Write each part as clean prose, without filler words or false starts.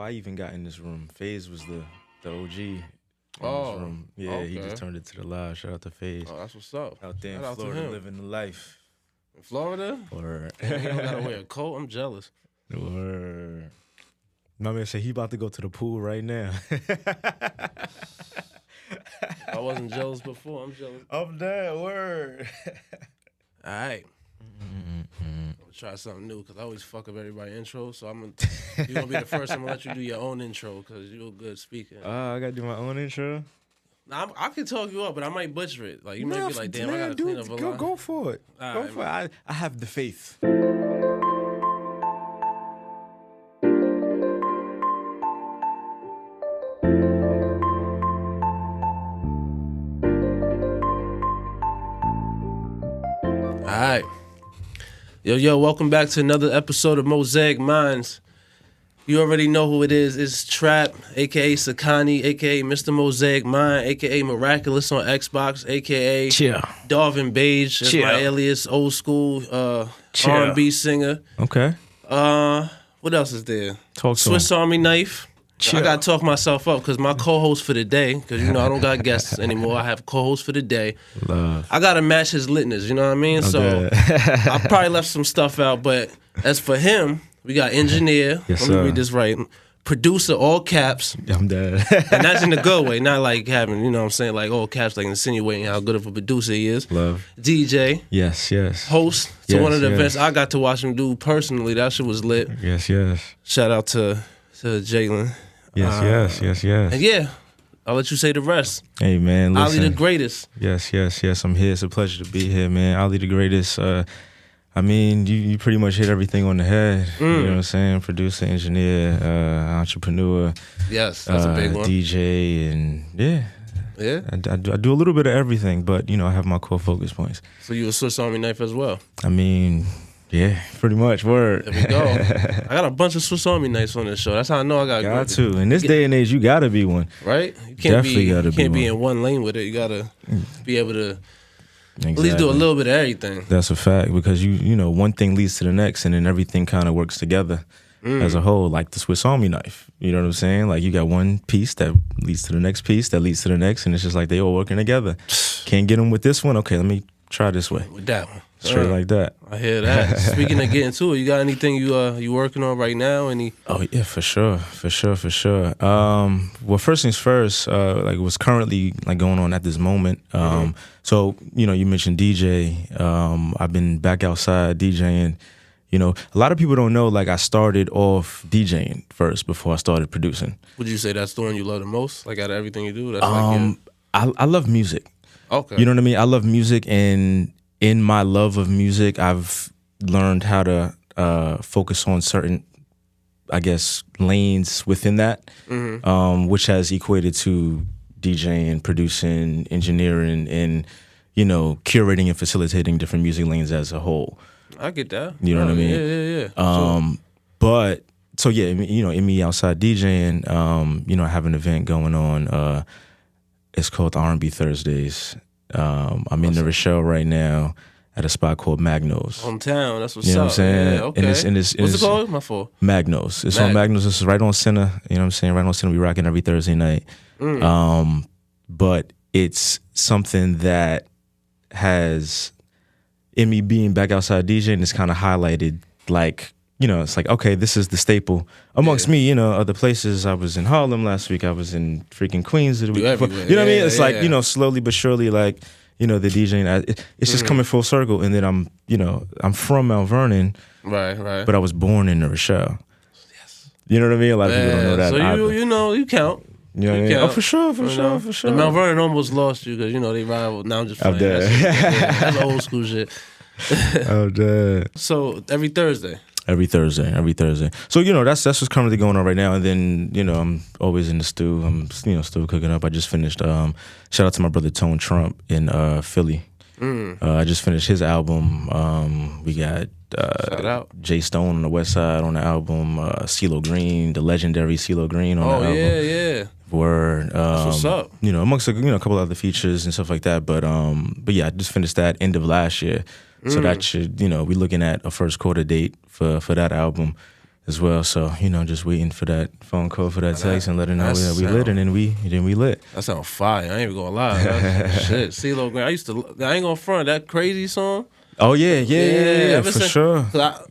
I even got in this room. FaZe was the OG in Oh, this room. Yeah, okay. he just turned it to the live. Shout out to FaZe. Oh, that's what's up. Out there Shout in out to Florida, him. living the life. In Florida? Or Damn, you don't gotta wear a coat. I'm jealous. my man said he about to go to the pool right now. I wasn't jealous before. I'm jealous. I'm dead. Word. All right. I'm gonna try something new because I always fuck up everybody's intro. So you're gonna be the first. I'm gonna let you do your own intro because you're a good speaker. I gotta do my own intro. Now, I can talk you up, but I might butcher it. Like you might be like, damn, I gotta clean up a line. Go for it. All Go right, for it. I have the faith. All right. Yo, welcome back to another episode of Mosaic Minds. You already know who it is. It's Trap, a.k.a. Sakani, a.k.a. Mr. Mosaic Mind, a.k.a. Miraculous on Xbox, a.k.a. Chill. Darvin Beige. That's my alias, old school R&B singer. Okay. What else is there? Talk to Swiss him. Army Knife. Chill. I got to talk myself up because my co-host for the day, because you know I don't got guests anymore. I have co-host for the day. Love. I got to match his litness, you know what I mean? So I probably left some stuff out, but as for him, we got engineer. Yes, Let me sir. read this right. Producer, all caps. I'm dead. And that's in the good way, not like having, you know what I'm saying, like all caps, like insinuating how good of a producer he is. Love. DJ, Yes. host to Yes, one of the yes. events I got to watch him do personally. That shit was lit. Yes. Shout out to Jalen. Yes. And yeah, I'll let you say the rest. Hey, man, Ali listen. the greatest. Yes. I'm here. It's a pleasure to be here, man. Ali the greatest. I mean, you pretty much hit everything on the head. You know what I'm saying? Producer, engineer, entrepreneur. Yes, that's a big one. DJ, and yeah. Yeah. I do a little bit of everything, but, you know, I have my core focus points. So you a Swiss Army knife as well. I mean, yeah, pretty much. Word. There we go. I got a bunch of Swiss Army knives on this show. That's how I know I got Got to. In this day and age, you got to be one. right? You can't Definitely gotta you can't be be one. in one lane with it. You gotta be able to Exactly. at least do a little bit of everything. That's a fact, because you know, one thing leads to the next, and then everything kind of works together as a whole, like the Swiss Army knife. You know what I'm saying? Like you got one piece that leads to the next piece that leads to the next, and it's just like they all working together. Can't get them with this one. Okay, let me try this way. With that one. Straight like that. I hear that. Speaking of getting to it, you got anything you working on right now? Any Oh yeah, for sure. Well, first things first, like what's currently like going on at this moment. So you know, you mentioned DJ. I've been back outside DJing. You know, a lot of people don't know. Like I started off DJing first before I started producing. would you say that's the one you love the most? Like out of everything you do? That's like I love music. okay. You know what I mean? I love music, and in my love of music, I've learned how to focus on certain, I guess, lanes within that, which has equated to DJing, producing, engineering, and, you know, curating and facilitating different music lanes as a whole. I get that. You know what I mean? Yeah. But so yeah, you know, in me outside DJing, you know, I have an event going on. It's called R&B Thursdays. I'm in the Rochelle right now at a spot called Magno's. Hometown, that's what's You know up. what I'm saying? Yeah, okay. And it's What's it called? My fault. Magno's. It's on Magno's. It's right on center. You know what I'm saying? Right on center. We rocking every Thursday night. But it's something that has, in me being back outside DJing, it's kind of highlighted, like, you know, it's like, okay, this is the staple amongst me. You know, other places. I was in Harlem last week. I was in freaking Queens the week before. everywhere. You know what I mean? Yeah, It's like, you know, slowly but surely, like, you know, the DJing, it's just coming full circle. And then I'm from Mount Vernon, Right. but I was born in the Rochelle. Yes. You know what I mean? A lot of people don't know that. So either. you know, you count. You know what I mean? count. Oh, for sure. The Mount Vernon almost lost you because, you know, they rival. Now I'm just playing. I'm dead. That's old school shit. Oh, dead. So every Thursday. Every Thursday. So, you know, that's what's currently going on right now. And then, you know, I'm always in the stew. I'm, you know, still cooking up. I just finished, shout out to my brother Tone Trump in Philly. I just finished his album. We got Shout out. Jay Stone on the West Side on the album. CeeLo Green, the legendary CeeLo Green on the album. Yeah. Word. That's what's up. You know, amongst a couple other features and stuff like that. But yeah, I just finished that end of last year. So that should, you know, we're looking at a first quarter date for that album. as well. So, just waiting for that phone call for that text and letting know that we lit, and then we lit. That sounds fire. I ain't even gonna lie. Shit. CeeLo Green. I ain't gonna front that crazy song. Oh yeah, for sure.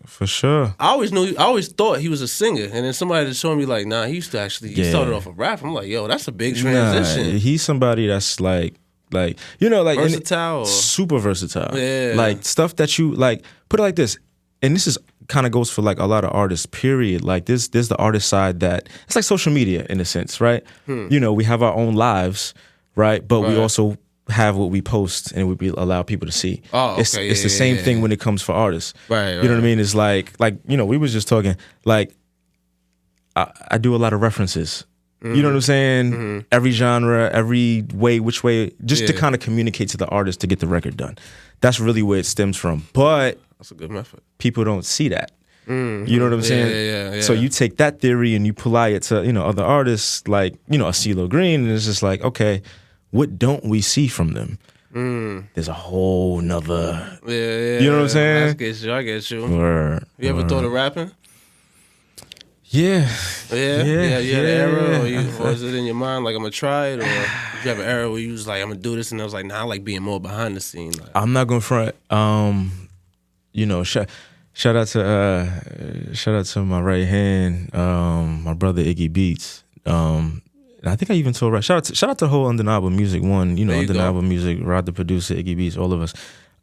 For sure. I always thought he was a singer, and then somebody just showed me like, nah, he used to actually he started off a rap. I'm like, yo, that's a big transition. He's somebody that's like versatile, super versatile. Yeah, like stuff that you like. Put it like this, and this is kind of goes for like a lot of artists. Period. Like there's the artist side that it's like social media in a sense, right? We have our own lives, right? But we also have what we post and we allow people to see. Oh, okay. It's the same thing when it comes for artists. Right. You know what I mean? It's like we was just talking. Like I do a lot of references. You know what I'm saying? Every genre, every way, which way, just to kind of communicate to the artist to get the record done. That's really where it stems from. But that's a good method. People don't see that. You know what I'm saying? Yeah. So you take that theory and you apply it to other artists like a CeeLo Green, and it's just like, okay, what don't we see from them? There's a whole nother. Yeah. You know what I'm saying? I get you. You ever thought of rapping? Yeah. You had an era, or was it in your mind like I'm gonna try it, or did you have an era where you was like I'm gonna do this, and I was like, nah, I like being more behind the scene. Like, I'm not gonna front. Shout out to my right hand, my brother Iggy Beats. And I think I even told shout out to the whole Undeniable Music one, Undeniable Music, Rod the producer, Iggy Beats, all of us.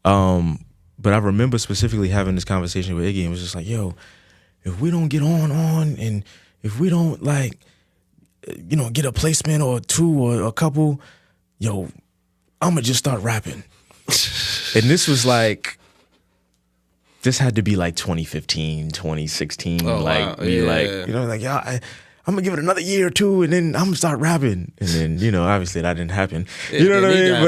But I remember specifically having this conversation with Iggy and was just like, yo, if we don't get on and if we don't get a placement or two or a couple, yo, I'ma just start rapping. And this was like, this had to be like 2015, 2016. I'm gonna give it another year or two, and then I'm gonna start rapping. And then, obviously that didn't happen. You know what I mean?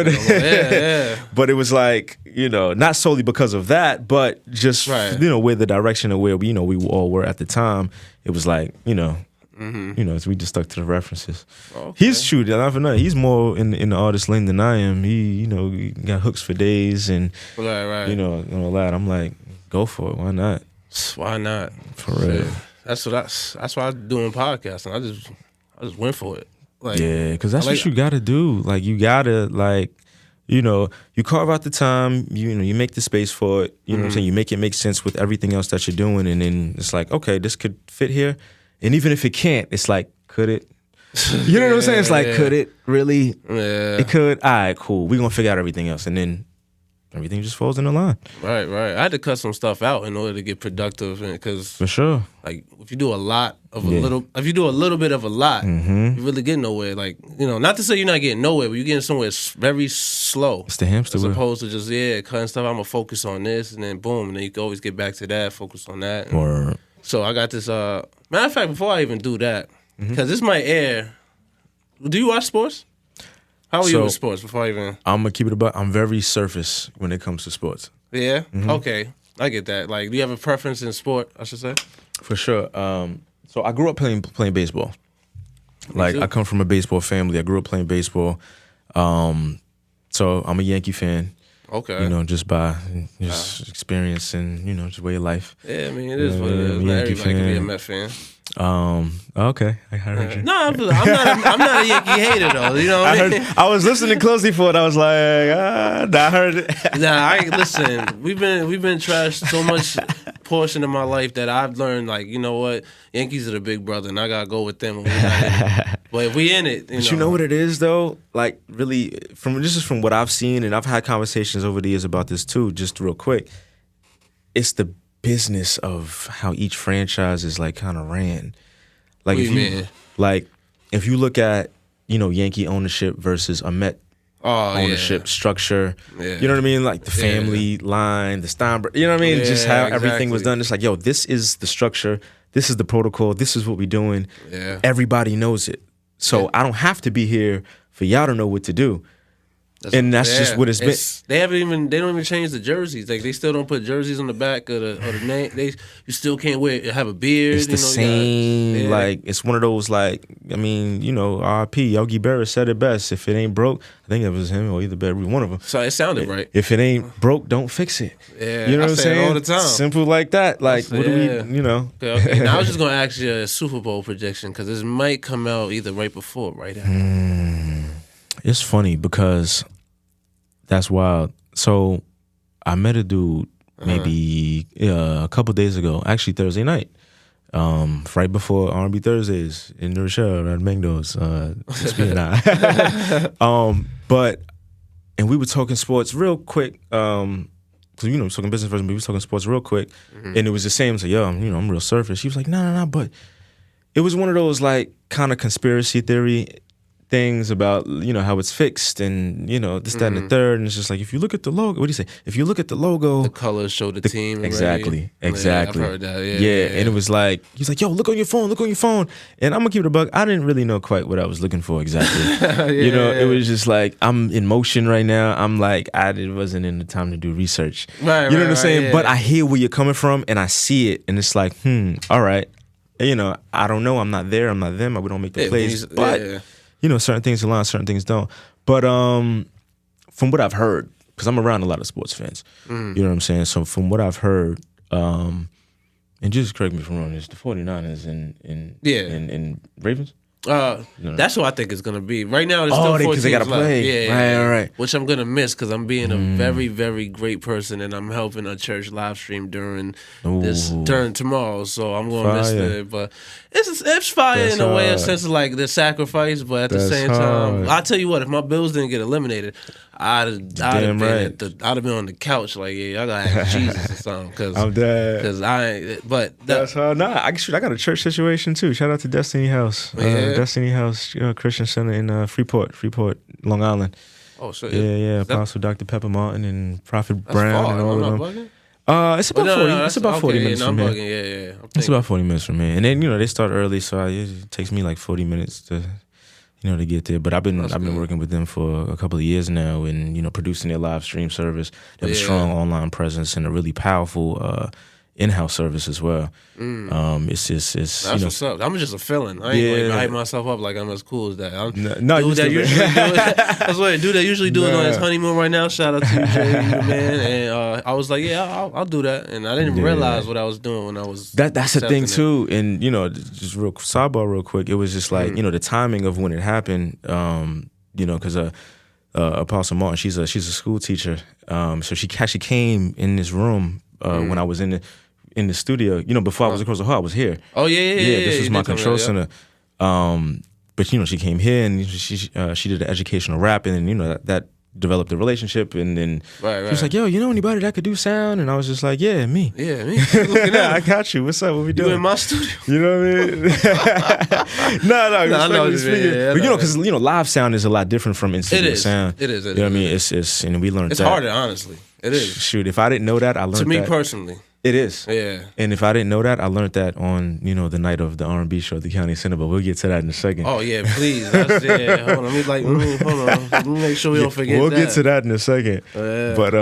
But it was like, not solely because of that, but just where the direction of where we all were at the time. It was like, so we just stuck to the references. Okay. He's true, not for nothing. He's more in the artist lane than I am. He got hooks for days and all that. I'm like, go for it. Why not? Why not? For real. That's why I'm doing podcasting. I just went for it. Because that's what you gotta do. Like you gotta you carve out the time. You make the space for it. You know what I'm saying. You make it make sense with everything else that you're doing, and then it's like, okay, this could fit here. And even if it can't, it's like, could it? You know what I'm saying? It's like, could it really? Yeah. It could. All right, cool. We're gonna figure out everything else, and then everything just falls into line. Right. I had to cut some stuff out in order to get productive, because for sure, like if you do a lot of a little, if you do a little bit of a lot, you really get nowhere. Like not to say you're not getting nowhere, but you're getting somewhere very slow. It's the hamster wheel. As opposed to just cutting stuff. I'm gonna focus on this, and then boom, and then you can always get back to that. Focus on that. So I got this. Matter of fact, before I even do that, because this might air. Do you watch sports? How are you with sports before I even... I'm going to keep it about... I'm very surface when it comes to sports. Yeah? Okay. I get that. Like, do you have a preference in sport, I should say? For sure. So I grew up playing baseball. Like, I come from a baseball family. I grew up playing baseball. So I'm a Yankee fan. Okay. Just by experience and, just way of life. Yeah, I mean, it is what it is. Not everybody can be a Met fan. Okay, I heard you. No, I'm not a Yankee hater though. You know what I mean? I was listening closely for it. I was like, I heard it. Listen. We've been trashed so much portion of my life that I've learned, like, you know what, Yankees are the big brother, and I gotta go with them when we're not in it. But if we in it, you know what it is though? Like, really, from what I've seen, and I've had conversations over the years about this too. Just real quick, it's the business of how each franchise is like kind of ran. Like if you look at Yankee ownership versus a Met ownership structure, you know what I mean? Like the family line, the Steinberg, you know what I mean? Just how everything was done. It's like, yo, this is the structure, this is the protocol, this is what we're doing. Everybody knows it. So I don't have to be here for y'all to know what to do. That's just what it's been. They don't even change the jerseys. Like they still don't put jerseys on the back of the name. You still can't have a beard. It's the same. Like it's one of those like I mean R.I.P. Yogi Berra said it best. If it ain't broke, I think it was him or either Berry, one of them. So it sounded right. If it ain't broke, don't fix it. Yeah, you know what I'm saying? All the time. Simple like that. Like what do we Okay. Now I was just gonna ask you a Super Bowl prediction because this might come out either right before or right after. It's funny because that's wild. So I met a dude maybe a couple days ago, actually Thursday night, right before R&B Thursdays in New Rochelle at Mango's. Speaking of, and we were talking sports real quick. Cause we was talking business first, but we was talking sports real quick, and it was the same. So I'm real surface. She was like, no, but it was one of those like kind of conspiracy theory things about how it's fixed and this, that, and the third, and it's just like if you look at the logo, what do you say? If you look at the logo, the colors show the team. Exactly. Yeah, I've heard that. Yeah, and it was like he's like, yo, look on your phone, and I'm gonna keep it a buck. I didn't really know quite what I was looking for exactly. It was just like I'm in motion right now. I'm like it wasn't in the time to do research. Right, you know what I'm saying? Yeah. But I hear where you're coming from, and I see it, and it's like, all right. I don't know. I'm not there. I'm not them. We don't make the plays, but. Certain things align, certain things don't. But from what I've heard, because I'm around a lot of sports fans, you know what I'm saying? So from what I've heard, and just correct me if I'm wrong, it's the 49ers and Ravens? That's what I think it's gonna be. Right now, it's still 4 because they gotta play. Yeah, right. Which I'm gonna miss because I'm being a very, very great person and I'm helping a church live stream during tomorrow. So I'm gonna miss it. But it's fire in a way, a sense of like the sacrifice. But at the same time, I'll tell you what, if my Bills didn't get eliminated, I'd have been on the couch like, I gotta have Jesus or something. Cause I'm dead. Because I ain't. But that's I got a church situation too. Shout out to Destiny House. Destiny House Christian Center in Freeport, Long Island. Oh, shit. Yeah. Apostle Dr. Pepper Martin and Prophet Brown and all of them. It's about 40. It's about 40 minutes from here. It's about 40 minutes from here, and then they start early, so it takes me like 40 minutes to get there. But I've been working with them for a couple of years now, and producing their live stream service. They have a strong online presence and a really powerful in-house service as well. It's that's what's up. I'm just a feeling. I ain't hype myself up like I'm as cool as that. Dude that usually do it on his honeymoon right now. Shout out to you, Jay, man. And I was like, I'll do that. And I didn't even realize what I was doing when I was. That's the thing too. And just real sidebar, real quick. It was just like the timing of when it happened. Because Apostle Martin, she's a school teacher. So she actually came in this room when I was in the studio, before I was across the hall, I was here. Oh yeah. This was my control center. But she came here and she did an educational rap, and then that developed a relationship, and then she was like, "Yo, anybody that could do sound?" And I was just like, "Yeah, me." Yeah, me. I got you. What's up? What we doing? You in my studio? You know what I mean? No. I know speaking. But because live sound is a lot different from in-studio sound. It is. You know what I mean? It's and we learned it's that. harder, honestly. It is. Shoot, if I didn't know that, I learned that. To me personally. It is. Yeah. And if I didn't know that, I learned that on, the night of the R&B show at the County Center, but we'll get to that in a second. Oh, yeah, please. Hold on. Let me make sure we don't forget we'll that. We'll get to that in a second. Yeah. But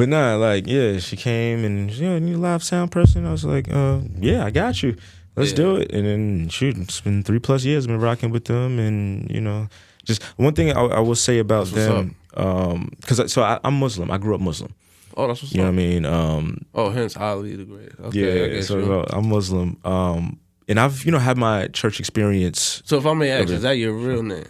nah, she came and, you live sound person. I was like, I got you. Let's do it. And then, shoot, it's been 3+ years I've been rocking with them. And, just one thing I will say about them, because I'm Muslim. I grew up Muslim. Oh, that's what's up. You know what I mean? Hence Ali the Great. Okay, so I'm Muslim. And I've, had my church experience. So if I may ask, is that your real name?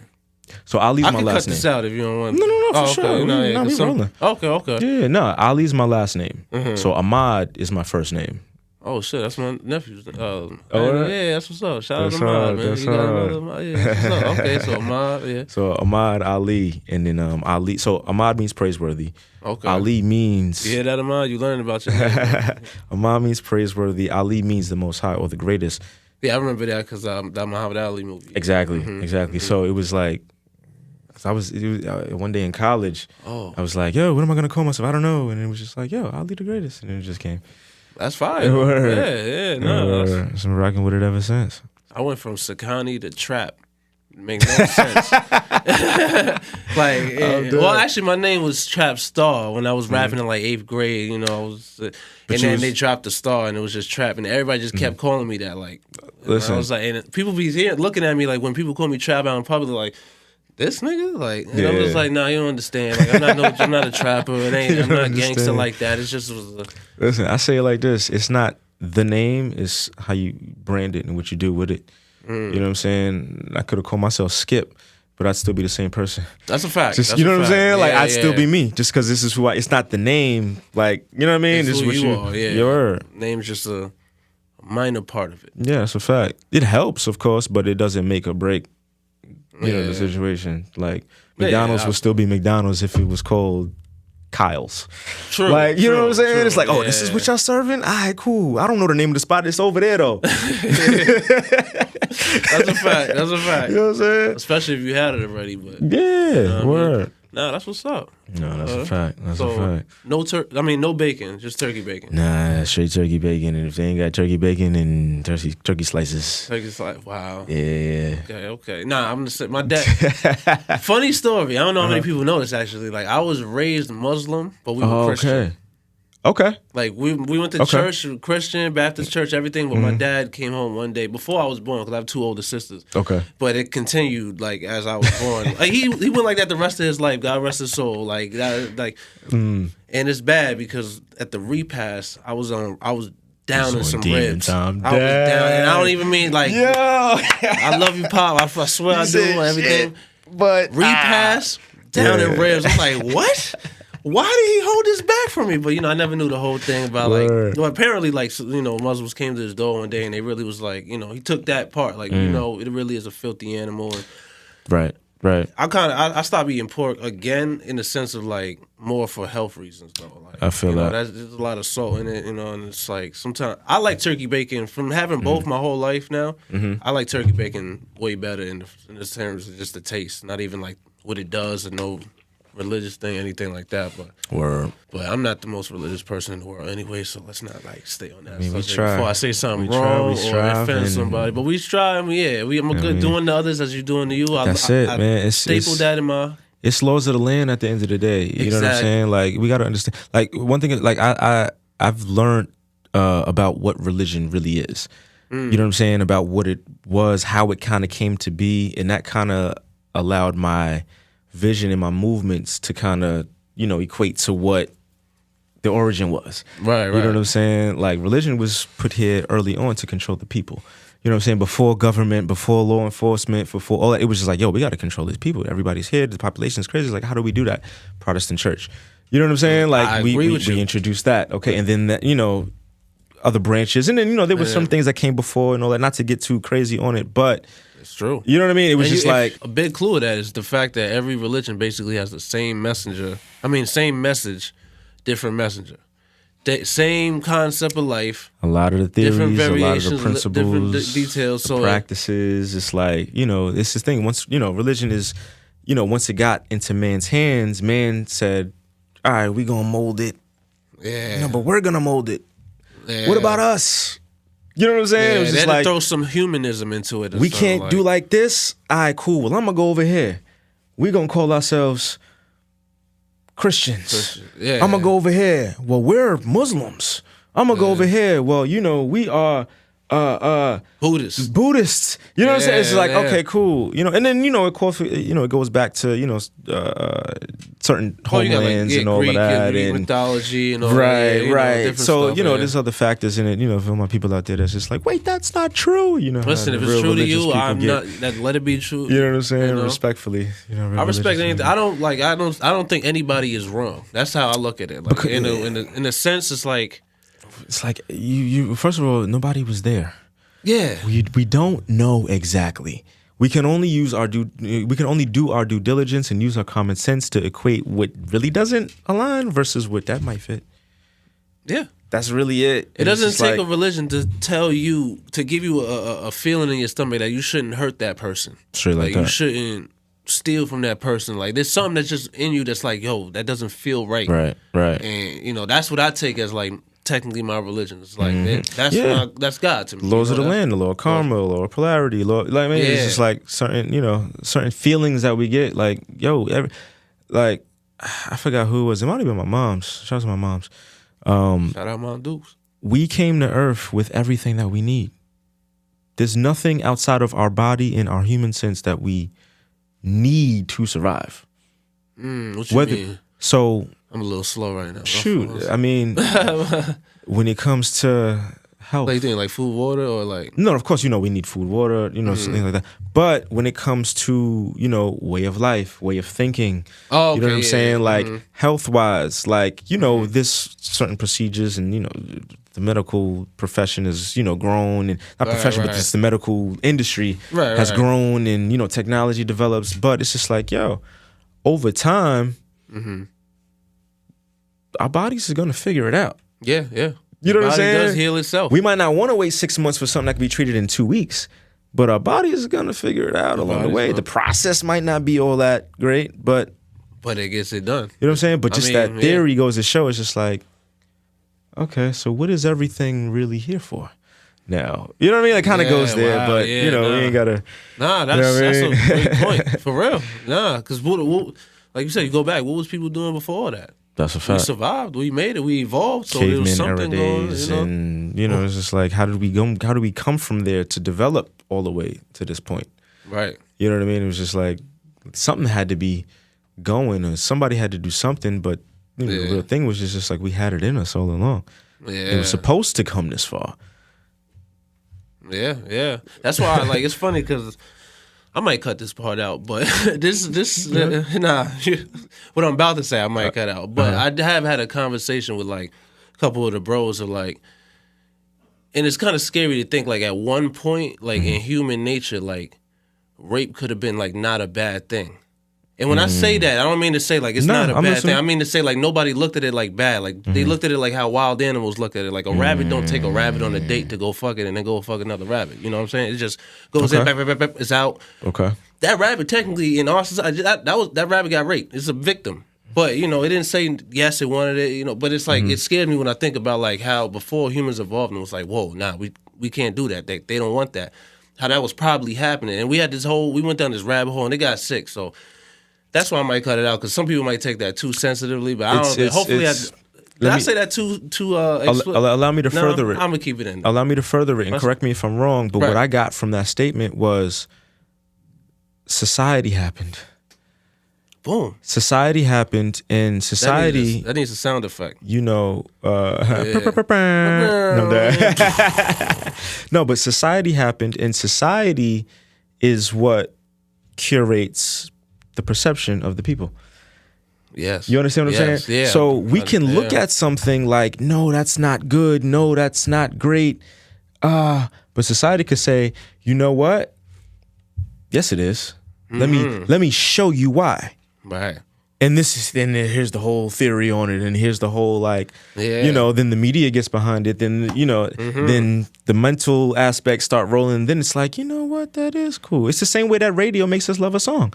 So Ali's my last name. I can cut this out if you don't want to. No, for sure. We rolling. Okay. Yeah, no, Ali's my last name. So Ahmad is my first name. Oh shit, that's my nephew's. Right? Yeah, that's what's up. Shout out to Ahmad, man. You got another Ahmad. Yeah, that's what's up. Okay, so Ahmad, yeah. So Ahmad Ali, and then Ali. So Ahmad means praiseworthy. Okay. Ali means. You hear that, Ahmad? You learned about your name. Ahmad means praiseworthy. Ali means the most high or the greatest. Yeah, I remember that because that Muhammad Ali movie. Exactly. So it was like. One day in college, I was like, yo, what am I going to call myself? I don't know. And it was just like, yo, Ali the greatest. And it just came. That's fire. Yeah, no. So I'm rocking with it ever since. I went from Sakani to trap. make no sense. Well, actually, my name was Trap Star when I was rapping in like 8th grade. You know, I was, and then they dropped the star, and it was just Trap, and everybody just kept calling me that. Like, I was like, and people be here looking at me like when people call me Trap, I'm probably like, this nigga, like, and I'm just like, nah, you don't understand. Like, I'm not a trapper. I'm not a gangster like that. It's just. Listen, I say it like this: it's not the name, it's how you brand it and what you do with it. You know what I'm saying? I could have called myself Skip, but I'd still be the same person. That's a fact. Just, you know what I'm saying? Like, I'd still be me, just because this is who I. It's not the name, like, you know what I mean? This is what you are. Yeah, your name's just a minor part of it. Yeah, that's a fact. It helps, of course, but it doesn't make or break. You know the situation. Like, McDonald's would still be McDonald's if it was called Kyle's. True. Like, you know what I'm saying? It's like, oh, this is what y'all serving? All right, cool. I don't know the name of the spot. It's over there, though. That's a fact. That's a fact. You know what I'm saying? Especially if you had it already. But yeah, word. Nah, that's what's up. No, that's a fact. That's a fact. No bacon, just turkey bacon. Nah, straight turkey bacon. And if they ain't got turkey bacon, then turkey slices. Turkey slice. Wow. Yeah. Okay. Nah, I'm gonna say my dad. Funny story. I don't know how many people know this actually. Like, I was raised Muslim, but we were Christian. Okay. Like, we went to church, Christian, Baptist church, everything, but my dad came home one day before I was born, because I have 2 older sisters. Okay. But it continued, like, as I was born. Like, he went like that the rest of his life, God rest his soul. Like, and it's bad, because at the repast, I was down in some ribs. I was down, and I don't even mean, like, I love you, Pop, I swear I do, and everything. Shit, but repast, down in ribs. I'm like, what? Why did he hold this back from me? But, you know, I never knew the whole thing about, like, well, apparently, like, you know, Muslims came to his door one day and they really was like, you know, he took that part. Like, you know, it really is a filthy animal. And right. I stopped eating pork again in the sense of, like, more for health reasons, though. Like, I feel that. There's a lot of salt in it, you know, and it's like sometimes I like turkey bacon from having both my whole life now. I like turkey bacon way better in the terms of just the taste, not even like what it does and no religious thing, anything like that, but I'm not the most religious person in the world anyway, so let's not like stay on that. We try. Before I say something wrong or offend somebody, but we try. I'm good doing the others as you're doing to you. That's it, man. It's that in my. It's laws of the land at the end of the day. You know what I'm saying? Like, we got to understand. Like, one thing, like I've learned about what religion really is. You know what I'm saying? About what it was, how it kind of came to be, and that kind of allowed my vision and my movements to kind of, you know, equate to what the origin was. Right. You know what I'm saying? Like, religion was put here early on to control the people. You know what I'm saying? Before government, before law enforcement, before all that, it was just like, yo, we got to control these people. Everybody's here. The population is crazy. It's like, how do we do that? Protestant church. You know what I'm saying? Like, we introduced that. Okay. And then, that, you know, other branches. And then, you know, there were some things that came before and all that, not to get too crazy on it, but it's true. You know what I mean? It was just like a big clue of that is the fact that every religion basically has the same messenger. I mean, same message, different messenger. Same concept of life. A lot of the theories, a lot of the principles, different details, the practices. It's like, you know, it's this thing. Once, you know, religion is, you know, once it got into man's hands, man said, all right, we gonna mold it. Yeah. No, but we're gonna mold it. Yeah. What about us? You know what I'm saying? Yeah, it was just they had like, to throw some humanism into it. We can't do like this. All right, cool. Well, I'm gonna go over here. We gonna call ourselves Christians. I'm gonna go over here. Well, we're Muslims. I'm gonna go over here. Well, you know, we are Buddhists. You know what I'm saying? It's like, okay, cool. You know, and then, you know, of course, you know, it goes back to, you know, certain homelands and all Greek of that, and and mythology and all that. Right. So, you know, there's other factors in it. You know, for my people out there that's just like, wait, that's not true. You know, listen, if it's true to you, I'm not. Let it be true. You know what I'm saying? You know? Respectfully, you know, I respect anything. I don't think anybody is wrong. That's how I look at it. Like, in a sense, it's like you. First of all, nobody was there. Yeah, we don't know exactly. We can only do our due diligence and use our common sense to equate what really doesn't align versus what that might fit. Yeah, that's really it. It doesn't take a religion to tell you, to give you a feeling in your stomach that you shouldn't hurt that person. Straight like that. You shouldn't steal from that person. Like, there's something that's just in you that's like, yo, that doesn't feel right. Right. And, you know, that's what I take as like technically my religion. It's like that's God to me. Laws of the land, the law of karma, law of polarity, it's just like certain feelings that we get. Like, I forgot who it was. It might have been my mom's. Shout out to my mom's. Shout out Mom Dukes. We came to Earth with everything that we need. There's nothing outside of our body and our human sense that we need to survive. What you mean? So I'm a little slow right now. Shoot, I mean, when it comes to health, like doing like food, water, or like no, of course we need food, water, something like that. But when it comes to way of life, way of thinking, you know what I'm saying, like health wise, like this certain procedures and the medical profession is grown, and not profession, but just the medical industry has grown, and technology develops. But it's just like over time. Our bodies is gonna figure it out. Yeah. You know what I'm saying? It does heal itself. We might not want to wait 6 months for something that can be treated in 2 weeks, but our body is gonna figure it out along the way. The process might not be all that great, but it gets it done. You know what I'm saying? But just that theory goes to show it's just like, okay, so what is everything really here for? Now, you know what I mean? It kind of goes there, but we ain't gotta. That's a great point for real. Because what, like you said, you go back. What was people doing before that? That's a fact. We survived. We made it. We evolved. So Caveman there was something era days, going. And it's just like, how did we go? How do we come from there to develop all the way to this point? Right. You know what I mean? It was just like something had to be going, or somebody had to do something. But the real thing was just like we had it in us all along. Yeah. It was supposed to come this far. Yeah. That's why it's funny because I might cut this part out, but what I'm about to say I might cut out. But I have had a conversation with like a couple of the bros of like, and it's kind of scary to think like at one point like in human nature like rape could have been like not a bad thing. And when I say that, I don't mean to say like it's not a bad thing. I mean to say like nobody looked at it like bad. Like they looked at it like how wild animals look at it. Like a rabbit don't take a rabbit on a date to go fuck it and then go fuck another rabbit. You know what I'm saying? It just goes in, it's out. Okay. That rabbit technically in our society, that rabbit got raped. It's a victim. But it didn't say yes, it wanted it. But it's like it scared me when I think about like how before humans evolved and it was like, whoa, we can't do that. They don't want that. How that was probably happening, and we went down this rabbit hole and they got sick. So. That's why I might cut it out because some people might take that too sensitively. But I don't know. Hopefully, did I say that too allow me to further it. I'm gonna keep it in. Allow me to further it and correct me if I'm wrong. But what I got from that statement was society happened. Boom. Society happened, and society. That needs a sound effect. No, but society happened, and society is what curates the perception of the people. Yes. You understand what I'm saying? Yeah. So we can look at something like, no, that's not good. No, that's not great. But society could say, you know what? Yes, it is. Let me show you why. Right. And here's the whole theory on it, and here's the whole then the media gets behind it, then then the mental aspects start rolling, then it's like, you know what, that is cool. It's the same way that radio makes us love a song.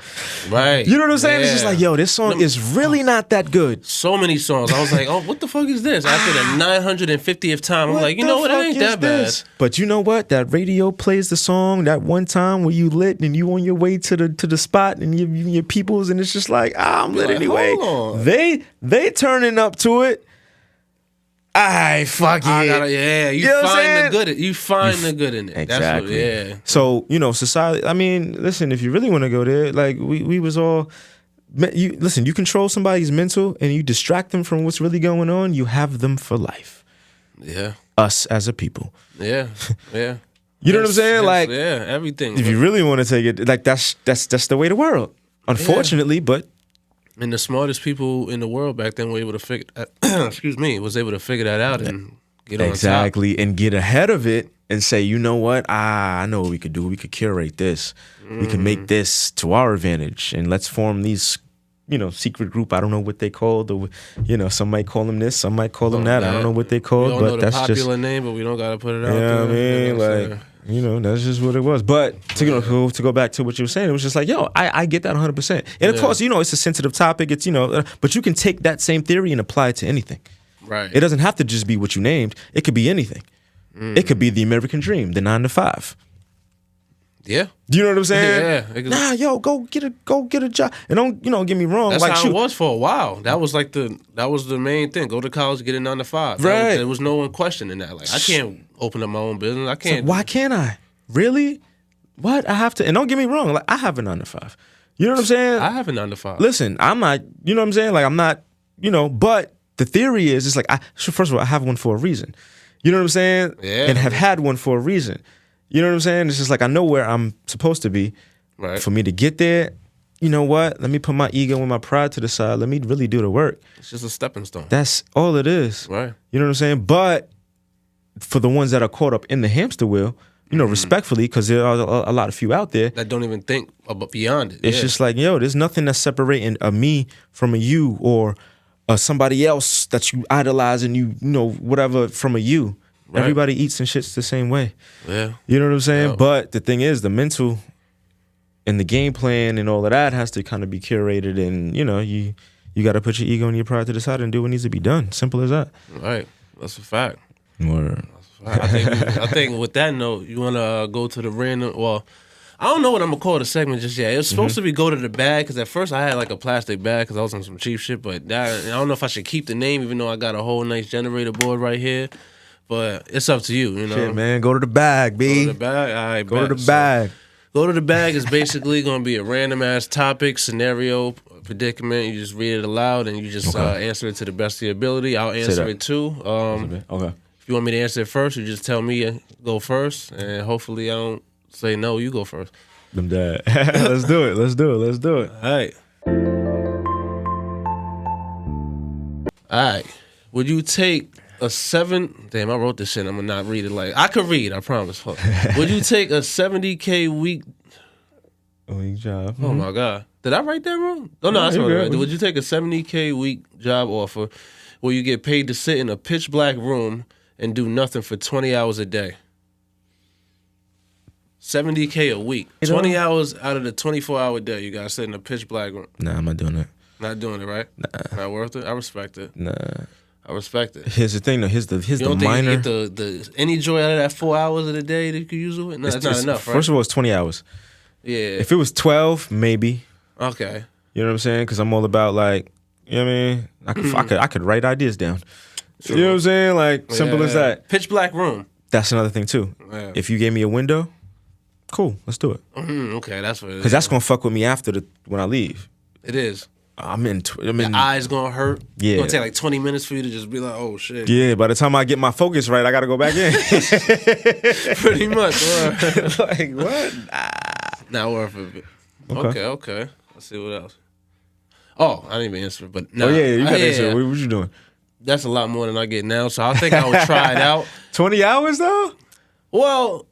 Right. You know what I'm saying? It's just like, yo, this song is really not that good. So many songs. I was like, oh, what the fuck is this? After the 950th time, I'm like, you know what, it ain't that bad. But you know what? That radio plays the song that one time where you lit and you on your way to the spot and your peoples, and it's just like, I'm lit anyway. They turning up to it. Fuck it. You find the good. You find the good in it. Exactly. That's what, So society. I mean, listen. If you really want to go there, like we was all. You control somebody's mental and you distract them from what's really going on. You have them for life. Yeah. Us as a people. Yeah. You know what I'm saying? Like, everything. If you really want to take it, like that's the way of the world. Unfortunately, but. And the smartest people in the world back then were able to figure was able to figure that out and get on top. And get ahead of it and say, you know what? I know what we could do. We could curate this. We can make this to our advantage, and let's form these, secret group. I don't know what they called, or some might call them this, some might call them that. I don't know what they called, but that's just popular name, but we don't gotta put it out. Yeah, I mean, that's just what it was. But to go back to what you were saying, it was just like, yo, I get that 100%. And of course, it's a sensitive topic. It's but you can take that same theory and apply it to anything. Right. It doesn't have to just be what you named. It could be anything. It could be the American dream, the 9 to 5. Yeah. Do you know what I'm saying? Yeah. Nah, yo, go get a job. And don't get me wrong. That's like, how it was for a while. That was the main thing. Go to college, get a 9 to 5. Right. There was no one questioning that. Like, I can't open up my own business. I can't. So why can't I? Really? What? I have to. And don't get me wrong. Like, I have a 9 to 5. You know what I'm saying? I have a 9 to 5. Listen, I'm not. You know what I'm saying? Like, I'm not. But the theory is, it's like, first of all, I have one for a reason. You know what I'm saying? Yeah. And have had one for a reason. You know what I'm saying? It's just like, I know where I'm supposed to be. Right. For me to get there, you know what? Let me put my ego and my pride to the side. Let me really do the work. It's just a stepping stone. That's all it is. Right. You know what I'm saying? But for the ones that are caught up in the hamster wheel, respectfully, because there are a lot of few out there that don't even think about beyond it. It's just like, yo, there's nothing that's separating a me from a you, or somebody else that you idolize and whatever from a you. Right. Everybody eats and shits the same way. Yeah. You know what I'm saying? Yeah. But the thing is, the mental and the game plan and all of that has to kind of be curated, and you got to put your ego and your pride to the side and do what needs to be done. Simple as that. Right. That's a fact. Word. I think with that note, you want to go to the random. Well, I don't know what I'm gonna call the segment just yet. It was supposed to be go to the bag, because at first I had like a plastic bag because I was on some cheap shit. But I don't know if I should keep the name, even though I got a whole nice generator board right here. But it's up to you, Shit, man, go to the bag, B. Go to the bag. All right, go to the bag. Go to the bag is basically going to be a random ass topic, scenario, predicament. You just read it aloud and you just answer it to the best of your ability. I'll answer it too. Okay. If you want me to answer it first, you just tell me go first, and hopefully I don't say no. You go first. Them dad. Let's do it. All right. All right. Would you take a 7? Damn, I wrote this shit. I'm gonna not read it. Like, I could read. I promise. Fuck. Would you take a $70K week job? Oh my God, did I write that wrong? Oh no, that's right. Would you take a $70K week job offer where you get paid to sit in a pitch black room and do nothing for 20 hours a day? $70K a week, 20 hours out of the 24-hour day. You gotta sit in a pitch black room. Nah, I'm not doing that. Not doing it, right? Nah. Not worth it. I respect it. Nah. I respect it. Here's the thing, though. Here's the minor. You get the any joy out of that 4 hours of the day that you could use it with? No, that's not enough, right? First of all, it's 20 hours. Yeah. If it was 12, maybe. Okay. You know what I'm saying? Because I'm all about, like, you know what I mean? I could write ideas down. True. You know what I'm saying? Like, simple as that. Pitch black room. That's another thing, too. Yeah. If you gave me a window, cool, let's do it. Okay, that's what it is. Because that's going to fuck with me when I leave. It is. I'm in. Your eyes gonna hurt. Yeah. It's gonna take like 20 minutes for you to just be like, oh shit. Yeah, by the time I get my focus right, I gotta go back in. Pretty much. Like, what? Not worth it. Okay. Let's see what else. Oh, I didn't even answer it, but no. Oh yeah, you gotta answer. What you doing? That's a lot more than I get now, so I think I would try it out. 20 hours though? Well,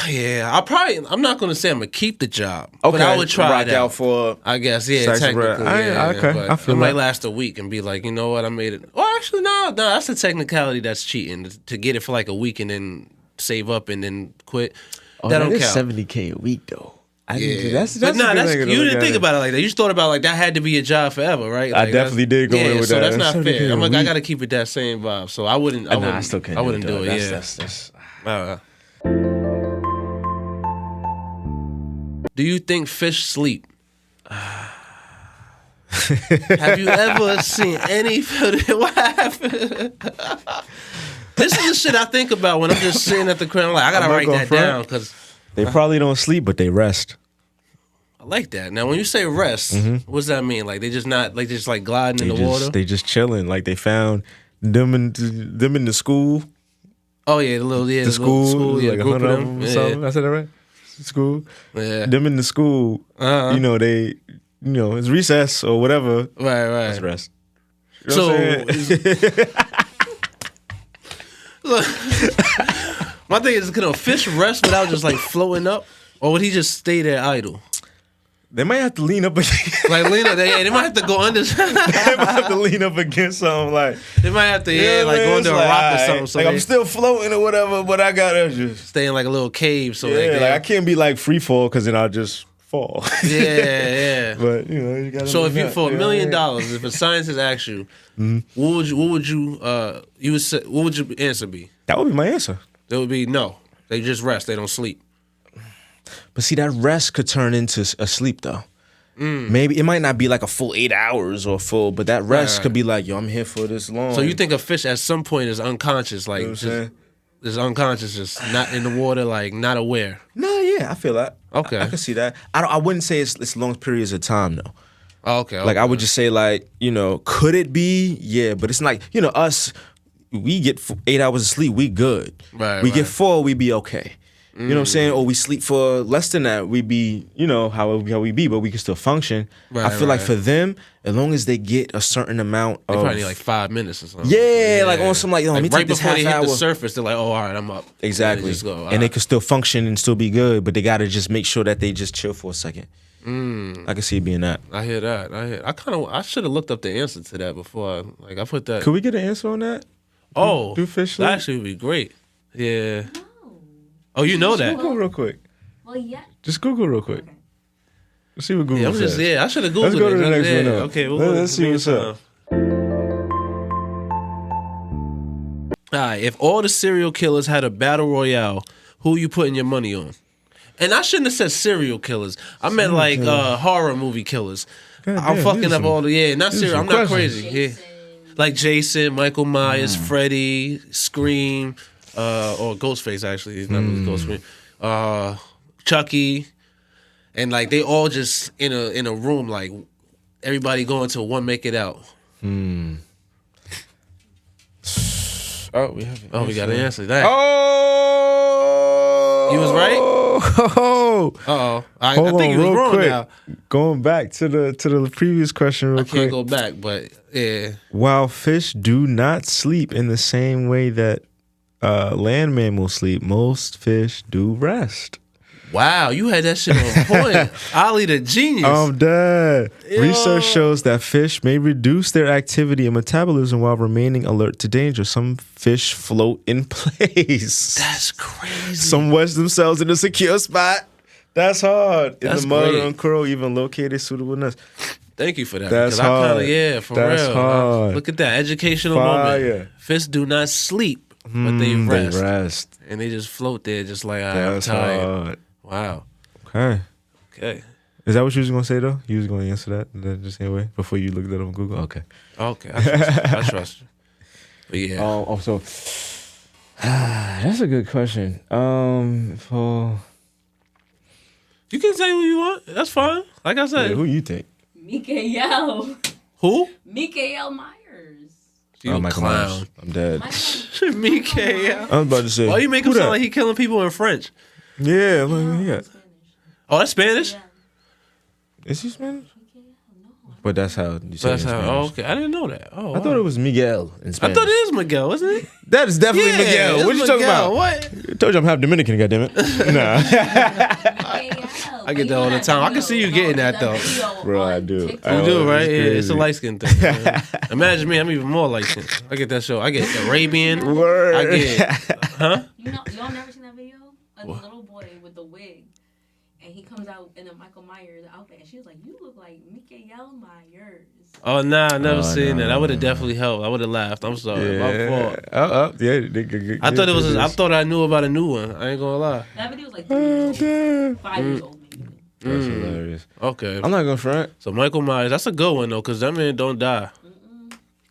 yeah, I'm not going to say I'm going to keep the job, but I would try it out for, I guess, technically. Okay, I feel it might last a week and be like, you know what, I made it. Well, actually, no, that's a technicality that's cheating, to get it for like a week and then save up and then quit. That don't count. $70K a week though. That's you didn't think about it like that. You just thought about like that had to be a job forever, right? Like, I definitely did go in with so that. So that's not fair. I'm like, I got to keep it that same vibe. So I wouldn't. I still can't. I wouldn't do it. That's Do you think fish sleep? Have you ever seen any footage? What happened? This is the shit I think about when I'm just sitting at the crib. I'm like, I gotta write that down because they probably don't sleep, but they rest. I like that. Now, when you say rest, what does that mean? Like they just like gliding in the water? They just chilling. Like they found them in the school. Oh yeah, the school, like 100 of them or something. I said that right? School. Yeah. Them in the school. They it's recess or whatever. Right. That's rest. My thing is, can a fish rest without just like floating up, or would he just stay there idle? They might have to lean up against. Like lean up. They might have to go under. They might have to lean up against something. Like they might have to go under a rock or something. So like I'm still floating or whatever, but I gotta just stay in like a little cave. So I can't be like free fall because then I'll just fall. Yeah. But you gotta. So if you for $1 million, if a scientist asks you, what would your answer be? That would be my answer. It would be no. They just rest. They don't sleep. But see, that rest could turn into a sleep though. Maybe it might not be like a full 8 hours or full, but that rest could be like, yo, I'm here for this long. So you think a fish at some point is unconscious, like is unconscious, just not in the water, like not aware? No, yeah, I feel that. Okay, I can see that. I wouldn't say it's long periods of time though. Oh, okay. Like I would just say like, could it be? Yeah, but it's like, us, we get 8 hours of sleep, we good. Right. We get 4, we be okay. You know what I'm saying? Or we sleep for less than that, we be, how we be, but we can still function. I feel like for them, as long as they get a certain amount of... They probably need like 5 minutes or something. Yeah, like on some like, let me right take this before half they hit hour. the surface, they're like, oh, all right, I'm up. Exactly. And they can still function and still be good, but they got to just make sure that they just chill for a second. I can see it being that. I hear that. I should have looked up the answer to that before. I put that. Could we get an answer on that? Do fish sleep? That actually would be great. Yeah. Oh, you know that. Google real quick. Well, yeah. Just Google real quick. Let's see what Google says. I should have Googled it. Let's go to the next one up. Okay, let's see what's up. All right, if all the serial killers had a battle royale, who you putting your money on? And I shouldn't have said serial killers. I meant like horror movie killers. I'm fucking up all the not serial. I'm not crazy. Yeah. Like Jason, Michael Myers, Freddy, Scream. Or Ghostface actually, his name was Ghostface. Chucky, and like they all just in a room, like everybody going to one make it out. Oh, we have. We got an answer. That. Oh, you was right. I think you was wrong quick. now. Going back to the previous question, real quick. I can't go back, but yeah. While fish do not sleep in the same way that land mammals sleep, most fish do rest. Wow, you had that shit on point. Ollie the genius. I'm dead. Yo. Research shows that fish may reduce their activity and metabolism while remaining alert to danger. Some fish float in place. That's crazy. Some wedge themselves in a secure spot. That's hard. In the mud or on coral, even located suitable nests. Thank you for that. That's hard. For real. Hard. Look at that educational moment. Fish do not sleep, but they rest. They rest. And they just float there just like, I'm tired. Hard. Wow. Okay. Is that what you was going to say, though? You was going to answer that just anyway before you looked that up on Google? Okay. I trust you. But yeah. So that's a good question. You can say who you want. That's fine. Like I said. Yeah, who you think? Mikael. Who? Mikael Myers. You Michael clown. Myers. I'm dead. Mikael. I was about to say. Why you make him sound like he killing people in French? Yeah, like, Oh, that's Spanish? Yeah. Is he Spanish? But that's how you say it in Spanish. Oh, okay. I didn't know that. Oh, I thought it was Miguel in Spanish. I thought it is Miguel, isn't it? That is definitely Miguel. What are you talking about? What? I told you I'm half Dominican, goddammit. Nah. I get that all the time. I can see you getting that, though. Bro, I do. You do, right? Yeah, it's a light skin thing. Imagine me, I'm even more light skin. I get that show. I get Arabian. Word. I get, huh? Y'all never seen that video? Of the little boy with the wig. And he comes out in a Michael Myers outfit. And she was like, you look like Mikael Myers. Oh, nah, I never seen that. I would have definitely helped. I would have laughed. I'm sorry. My fault. I thought it was. I thought I knew about a new one. I ain't gonna lie. That video was like 3 years old. 5 years old, maybe. That's hilarious. Okay. I'm not gonna front. So Michael Myers, that's a good one though, because that man don't die.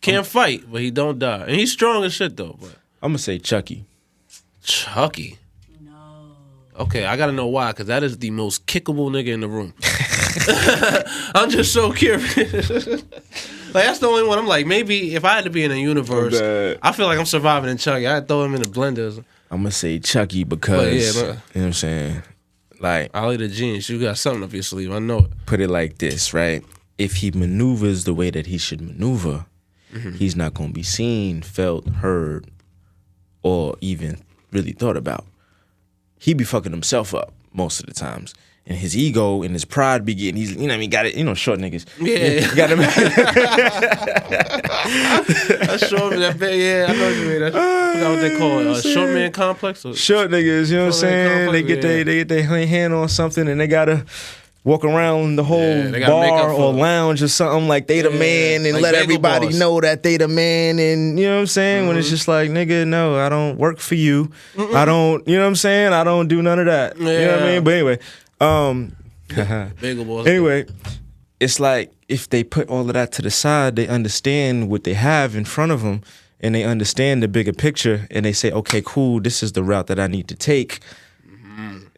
Can't fight, but he don't die, and he's strong as shit though. But I'm gonna say Chucky. Chucky. No. Okay, I gotta know why, because that is the most kickable nigga in the room. I'm just so curious. Like that's the only one. I'm like, maybe if I had to be in a universe, I feel like I'm surviving in Chucky. I'd throw him in the blender. I'm gonna say Chucky because you know what I'm saying. Like Ollie the genius, you got something up your sleeve. I know it. Put it like this, right? If he maneuvers the way that he should maneuver, he's not gonna be seen, felt, heard, or even really thought about. He be fucking himself up most of the times. And his ego and his pride be getting, he's, you know what I mean, got it, short niggas. Yeah. Got him. That's short man, that big, yeah, I know what you mean. I forgot what they call it. Short man complex? Or? Short niggas, you know what I'm saying? They get their hand on something and they gotta walk around the whole they got makeup bar or for- lounge or something like they the man and like let bagel everybody boss. know that they the man, and you know what I'm saying? When it's just like, nigga, no, I don't work for you. I don't, you know what I'm saying? I don't do none of that. You know what I Yeah. mean? But anyway, Bagel boss. anyway, it's like if they put all of that to the side, they understand what they have in front of them, and they understand the bigger picture, and they say, okay, cool, this is the route that I need to take.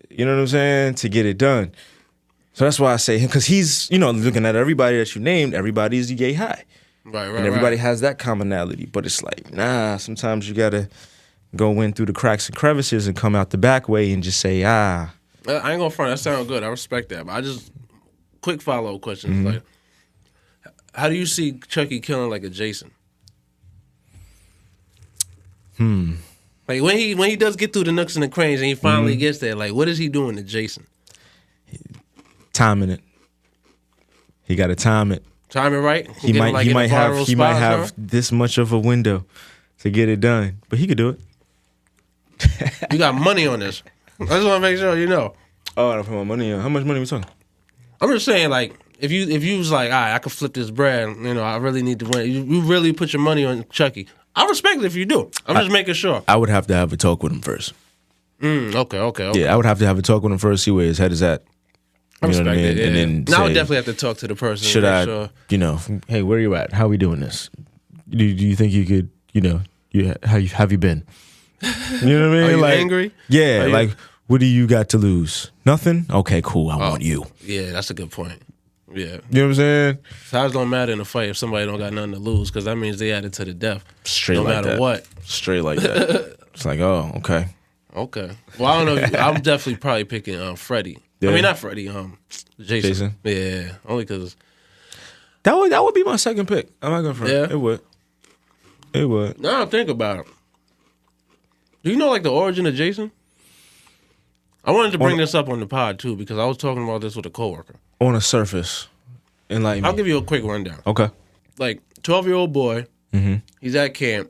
You know what I'm saying? To get it done. So that's why I say him, because he's, you know, looking at everybody that you named, everybody's yay high. Right. And everybody has that commonality. But it's like, nah, sometimes you got to go in through the cracks and crevices and come out the back way and just say, I ain't gonna front. That sounds good. I respect that. But I just quick follow up question. Like, how do you see Chucky killing like a Jason? Like when he does get through the nooks and the crannies and he finally gets there, like what is he doing to Jason? timing it. He got to time it. Time it right. He Get him, might like, in a might viral he might spot or have something? this much of a window to get it done, but he could do it. You got money on this. I just want to make sure you know. Oh, I don't put my money on. How much money we talking? I'm just saying, like, if you was like, all right, I could flip this bread, you know, I really need to win. You really put your money on Chucky. I respect it if you do. I'm just making sure. I would have to have a talk with him first. Okay. Yeah, I would have to have a talk with him first, see where his head is at. I respect it. Yeah. And then Now I would say, definitely have to talk to the person. should make I, sure. you know, hey, where you at? How we doing this? Do you think you could, you know, how have you been? You know what I mean? Are you like, angry? Yeah, Are you- like, what do you got to lose? Nothing? Okay, cool. I want you. Yeah, that's a good point. Yeah. You know what I'm saying? Size don't matter in a fight if somebody don't got nothing to lose because that means they added to the death. Straight no like matter that. what. Straight like that. It's like, oh, okay. Okay. Well, I don't know. I'm definitely probably picking Freddie. Yeah. I mean, not Freddie. Jason. Jason? Yeah. Only because. That would be my second pick. I'm not going for Yeah. it. It would. Now I think about it. Do you know like the origin of Jason? I wanted to bring this up on the pod too because I was talking about this with a coworker. On a surface. Enlighten me. I'll give you a quick rundown. Okay. Like 12-year-old boy. He's at camp.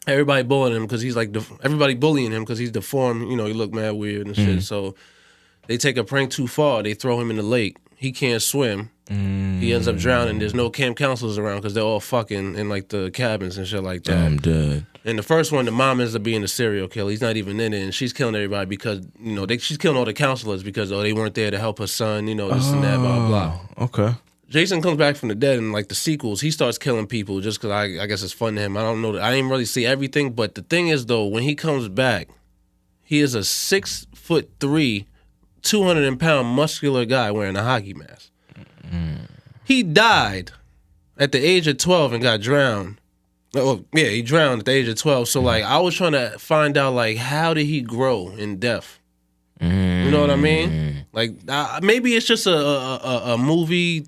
Everybody bullying him because he's like everybody bullying him because he's deformed. You know, he look mad weird and shit. So they take a prank too far. They throw him in the lake. He can't swim. He ends up drowning. There's no camp counselors around because they're all fucking in like the cabins and shit like that. I'm dead. And the first one, the mom ends up being a serial killer. He's not even in it, and she's killing everybody because you know she's killing all the counselors because they weren't there to help her son. You know this and that, blah blah. Okay. Jason comes back from the dead and like the sequels, he starts killing people just because I guess it's fun to him. I don't know. I didn't really see everything, but the thing is though, when he comes back, he is a 6'3", 200-pound muscular guy wearing a hockey mask. He died at the age of 12 and got drowned. Oh yeah, he drowned at the age of 12. So like I was trying to find out like how did he grow in death? You know what I mean? Like maybe it's just a movie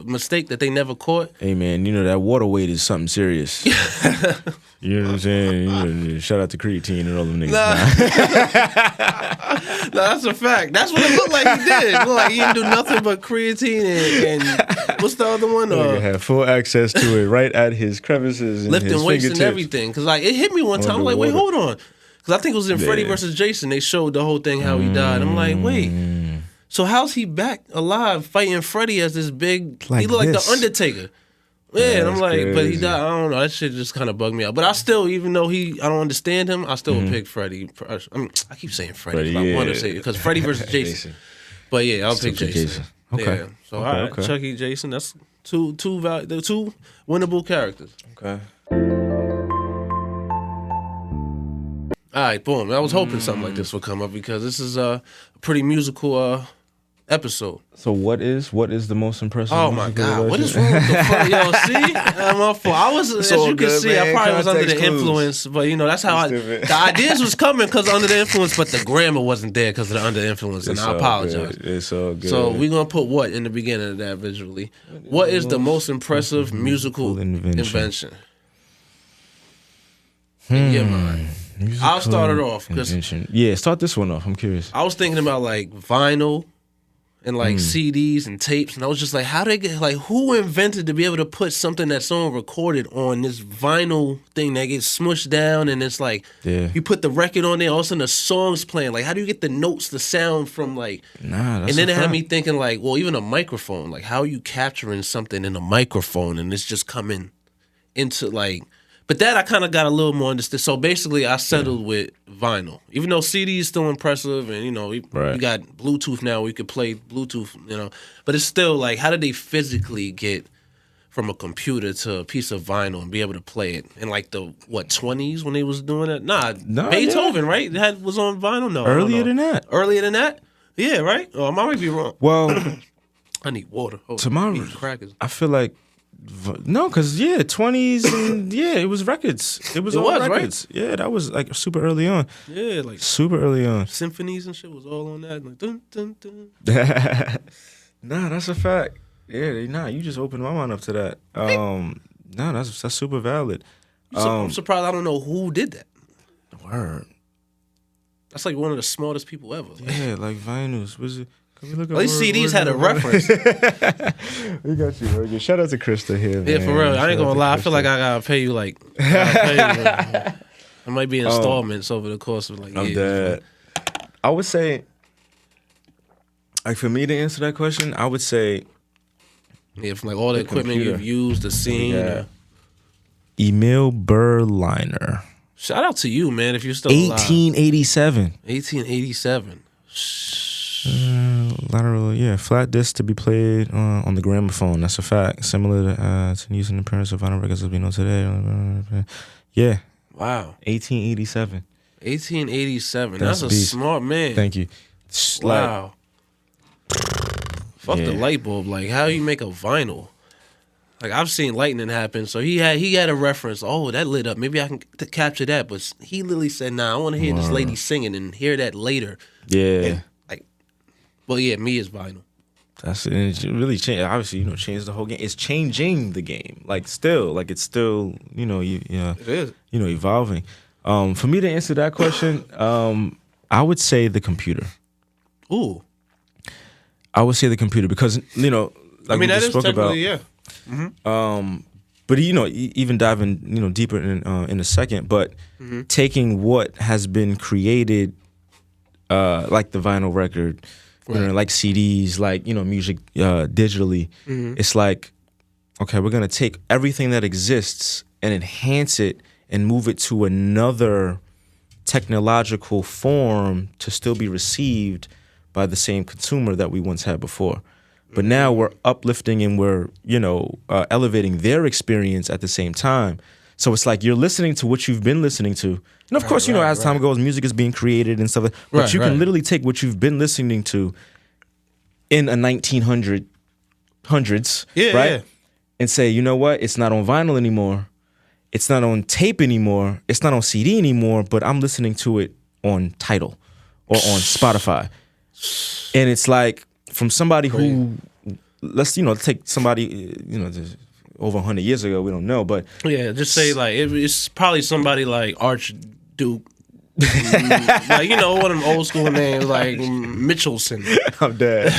mistake that they never caught. Hey man, you know that water weight is something serious. You know what I'm saying? You know, shout out to creatine and all them niggas. No, that's a fact. That's what it looked like he did. It looked like he didn't do nothing but creatine and what's the other one? Nigga had full access to it right at his crevices and Lifting his weights and fingertips. everything. Because like it hit me one time. I'm like, wait, hold on. Because I think it was in Freddy versus Jason. They showed the whole thing how he died. I'm like, wait. So how's he back alive fighting Freddy as this big? Like he looked like this. the Undertaker. Yeah, and I'm That's like, but he crazy. died. I don't know. That shit just kind of bugged me out. But I still, even though I don't understand him, I still would pick Freddy. I mean, I keep saying Freddy. Freddy, I want to yeah. say it because Freddy versus Jason. But yeah, I'll pick Jason. Okay. Yeah. So all right, okay. Chucky, Jason. That's two winnable characters. Okay. All right, boom. I was hoping something like this would come up because this is a pretty musical episode. So what is the most impressive? Oh my musical God, what about is you? wrong with the front? Yo, see? I'm up for. I was, as all you can good, see, I man. probably was under the Context clues. influence, but you know, that's how Stupid. the ideas was coming because under the influence, but the grammar wasn't there because of the under the influence, and It's I all apologize. good. It's all good. So we're going to put what in the beginning of that visually? What is the most impressive musical invention? In your mind. I'll start it off because Yeah, start this one off. I'm curious. I was thinking about like vinyl, and like CDs and tapes, and I was just like, how they get, like, who invented to be able to put something that's on recorded on this vinyl thing that gets smushed down, and it's like, you put the record on there, all of a sudden the song's playing. Like, how do you get the notes, the sound from like? That's and then it had me thinking like, well, even a microphone, like how are you capturing something in a microphone, and it's just coming into like. But that I kind of got a little more understood. So basically, I settled with vinyl, even though CD is still impressive, and we got Bluetooth now. We could play Bluetooth, but it's still like, how did they physically get from a computer to a piece of vinyl and be able to play it in like the 20s when they was doing it? Nah, Beethoven, right? That was on vinyl. No, earlier than that. Earlier than that, yeah, right. Oh, I might be wrong. Well, I need water. Tomorrow, crackers. I feel like. No, because 20s and it was records. It was all records. Right? Yeah, that was like super early on. Yeah, like super early on. Symphonies and shit was all on that. Like dun dun dun. Nah, that's a fact. Yeah, you just opened my mind up to that. Nah, that's super valid. I'm surprised I don't know who did that. Word. That's like one of the smartest people ever. Yeah, like vinyls. Was it? At least CDs had a reference. We got you, bro. Shout out to Krista here, man. Yeah, for real. I ain't gonna lie. I feel like I gotta pay you like. It might be installments over the course of like years. I'm dead. I would say, like, for me to answer that question, I would say, from like all the equipment you've used, the scene. Emil Berliner. Shout out to you, man. If you're still alive. 1887. 1887. Lateral, flat disc to be played on the gramophone. That's a fact. Similar to using the appearance of vinyl records as we know today. Yeah. Wow. 1887. 1887. That's a smart man. Thank you. Wow. Fuck the light bulb. Like, how you make a vinyl? Like, I've seen lightning happen, so he had a reference. Oh, that lit up. Maybe I can capture that. But he literally said, "Nah, I want to hear this lady singing and hear that later." Yeah. And, me is vinyl. That's it. It really changed. Obviously, changed the whole game. It's changing the game. Like, still, it's still, it is. Evolving. For me to answer that question, I would say the computer. Ooh. I would say the computer because like we that just is spoke about. Yeah. Mm-hmm. But even diving deeper in a second, but taking what has been created, like the vinyl record. Right. Like CDs, like, music digitally. It's like, okay, we're going to take everything that exists and enhance it and move it to another technological form to still be received by the same consumer that we once had before. But now we're uplifting and we're, elevating their experience at the same time. So it's like you're listening to what you've been listening to. And of course, as time goes, music is being created and stuff like that. But you can literally take what you've been listening to in a 1900s, right? And say, you know what? It's not on vinyl anymore. It's not on tape anymore. It's not on CD anymore, but I'm listening to it on Tidal or on Spotify. And it's like from somebody who, let's, take somebody, over 100 years ago, we don't know, but just say like it's probably somebody like Archduke, like one of them old school names like Mitchelson. I'm dead.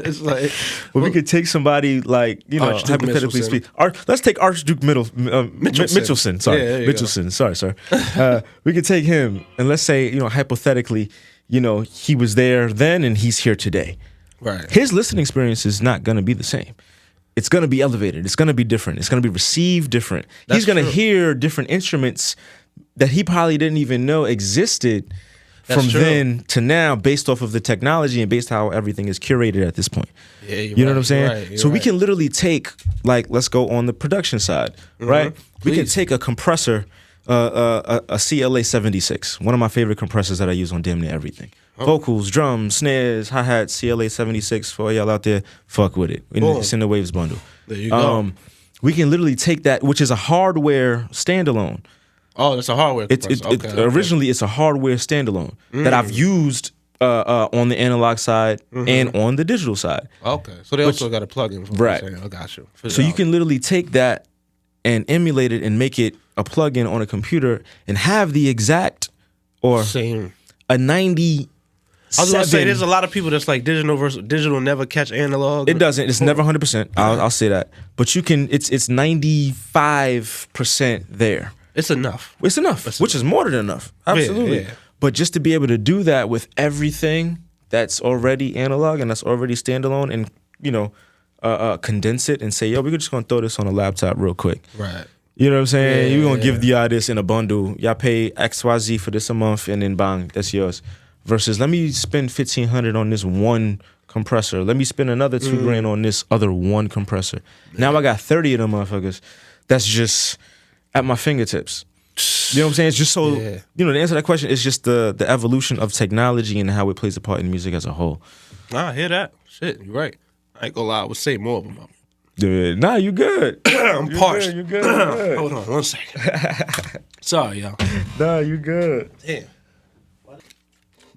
It's like, well, we could take somebody like Archduke hypothetically speak. Let's take Archduke Mitchelson. Sorry, Mitchelson. Sorry. We could take him and let's say hypothetically, he was there then and he's here today. Right. His listening experience is not going to be the same. It's going to be elevated. It's going to be different. It's going to be received different. He's going to hear different instruments that he probably didn't even know existed from then to now based off of the technology and based how everything is curated at this point. Yeah, you know what I'm saying? So we can literally take, like, let's go on the production side, right? We can take a compressor, a CLA 76, one of my favorite compressors that I use on damn near everything. Vocals, drums, snares, hi-hats, CLA 76 for y'all out there, fuck with it. It's in the Waves bundle. There you go. We can literally take that, which is a hardware standalone. Oh, that's a hardware compressor. Originally, it's a hardware standalone that I've used on the analog side and on the digital side. Okay. So they also got a plug-in. Right. I got you. So you can literally take that and emulate it and make it a plug-in on a computer and have the exact or same a 90 I was gonna say there's a lot of people that's like digital never catch analog. It doesn't. It's never 100%. I'll say that. But you can. It's 95% there. It's enough. It's enough, which is more than enough. Absolutely. Yeah. But just to be able to do that with everything that's already analog and that's already standalone, and condense it and say, yo, we're just gonna throw this on a laptop real quick. Right. You know what I'm saying? You're gonna give y'all this in a bundle. Y'all pay XYZ for this a month, and then bang, that's yours. Versus, let me spend $1,500 on this one compressor. Let me spend another $2,000 on this other one compressor. Now I got 30 of them motherfuckers. That's just at my fingertips. You know what I'm saying? It's just so, the answer to that question is just the evolution of technology and how it plays a part in music as a whole. Nah, I hear that. Shit, you're right. I ain't gonna lie, I would say more of them. Dude, nah, you good. I'm parched. You good. Hold on 1 second. Sorry, y'all. Nah, you good. Damn.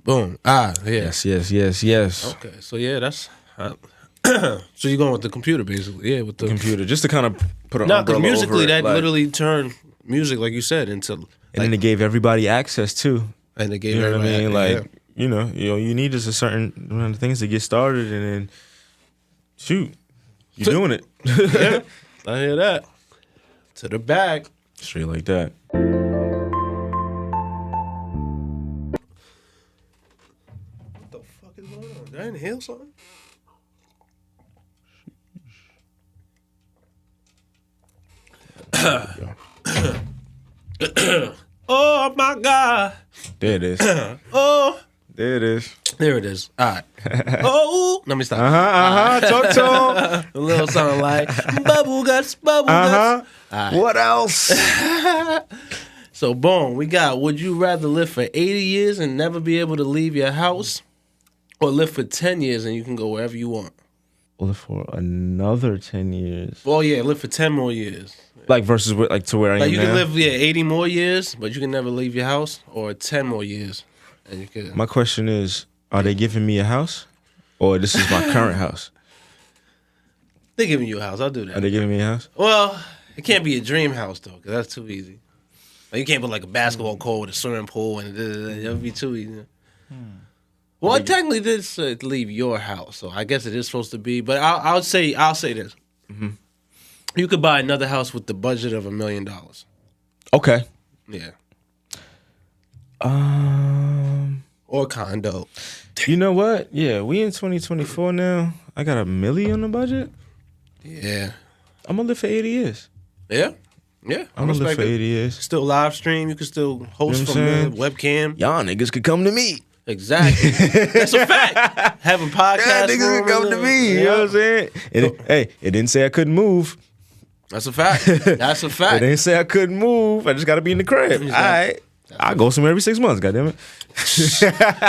Boom. Yeah. Yes. Okay, so yeah, that's... so you're going with the computer, basically. Yeah, with the computer. Just to kind of put an because umbrella musically, over it, that literally turned music, like you said, into... And then it gave everybody access, too. And it gave you know what I mean? Like, you need just a certain amount of things to get started, and then, shoot, you're doing it. Yeah, I hear that. To the bag. Straight like that. What the fuck is going on? Did I inhale something? Oh my God. There it is. Oh. There it is. There it is. All right. Oh. Let me stop. Talk to him. A little something like bubble guts, bubble guts. Right. What else? So, boom, we got, would you rather live for 80 years and never be able to leave your house, or live for 10 years and you can go wherever you want? Live for another 10 years. Oh, yeah, live for 10 more years. Like versus like to where I am now? Like you can live 80 more years, but you can never leave your house, or 10 more years. And you can. My question is, are they giving me a house, or this is my current house? They're giving you a house. I'll do that. Are they giving me a house? Well, it can't be a dream house, though, because that's too easy. Like, you can't put like a basketball court with a swimming pool, and that would be too easy. Well, it technically did say leave your house, so I guess it is supposed to be. But I'll say this. Mm-hmm. You could buy another house with the budget of $1 million. Okay. Yeah. Or condo. You know what? Yeah, we in 2024 now. I got $1 million on the budget. Yeah. I'm gonna live for 80 years. Yeah. Yeah. I'm gonna live for 80 years. Still live stream. You can still host from the webcam. Y'all niggas could come to me. Exactly. That's a fact. Having podcasts. Y'all niggas could come to me. You know what I'm saying? Hey, it didn't say I couldn't move. That's a fact. That's a fact. It didn't say I couldn't move. I just got to be in the crib. All right. I go somewhere every 6 months. Goddamn it.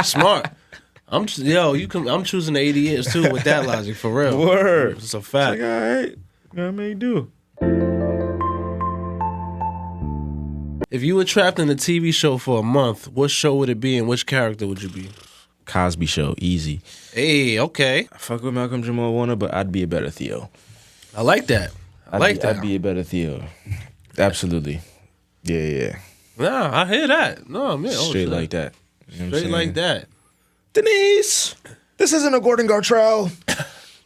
Smart. I'm choosing 80 years too with that logic, for real. Word. It's a fact. It's like, all right. What may do? If you were trapped in a TV show for a month, what show would it be and which character would you be? Cosby Show. Easy. Hey, okay. I fuck with Malcolm Jamal Warner, but I'd be a better Theo. I like that. I'd be a better Theo. Absolutely. Yeah. Nah, I hear that. No, man. Straight like that. You know Straight like that. Denise, this isn't a Gordon Gartrell.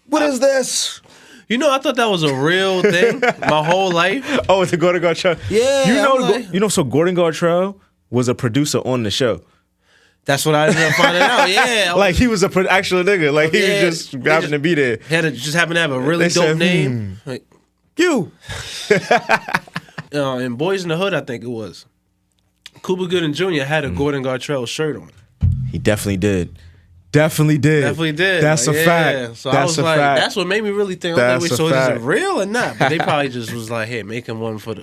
What is this? You know, I thought that was a real thing my whole life. Oh, it's a Gordon Gartrell. Yeah. So Gordon Gartrell was a producer on the show. That's what I ended up finding out. Yeah, like he was actual nigga. Like he was just happened to be there. Just happened to have a really dope name. Like, you. In Boys in the Hood, I think it was. Cuba Gooding Jr. had a Gordon Gartrell shirt on. He definitely did. Definitely did. That's a fact. So I was like, that's what made me really think. So is it real or not? But they probably just was like, hey, make him one for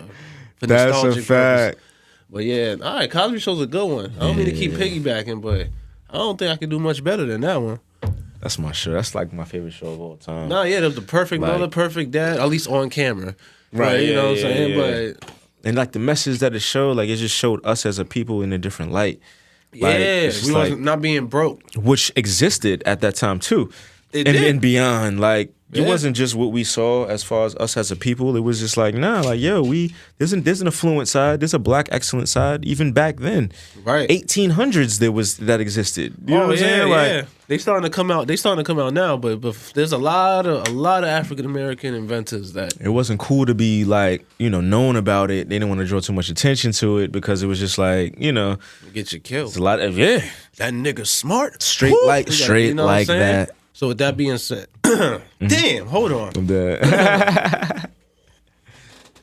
nostalgic purpose. But yeah, all right, Cosby Show's a good one. I don't mean to keep piggybacking, but I don't think I can do much better than that one. That's my show. That's like my favorite show of all time. No, yeah, that was the perfect mother, perfect dad, at least on camera. Right, you know what I'm saying? Yeah. And like the message that it showed, like it just showed us as a people in a different light. Like, we wasn't not being broke. Which existed at that time too. It did. And beyond, like It wasn't just what we saw as far as us as a people. It was just like, nah, like, yo, there's an affluent side. There's a black excellent side. Even back then, right? 1800s that existed. You know what I'm saying? Like, they starting to come out. They starting to come out now. But there's a lot of African American inventors that it wasn't cool to be like, known about it. They didn't want to draw too much attention to it because it was just like, get you killed. It's a lot of that nigga smart. Straight like that. So with that being said, damn, hold on. I'm dead.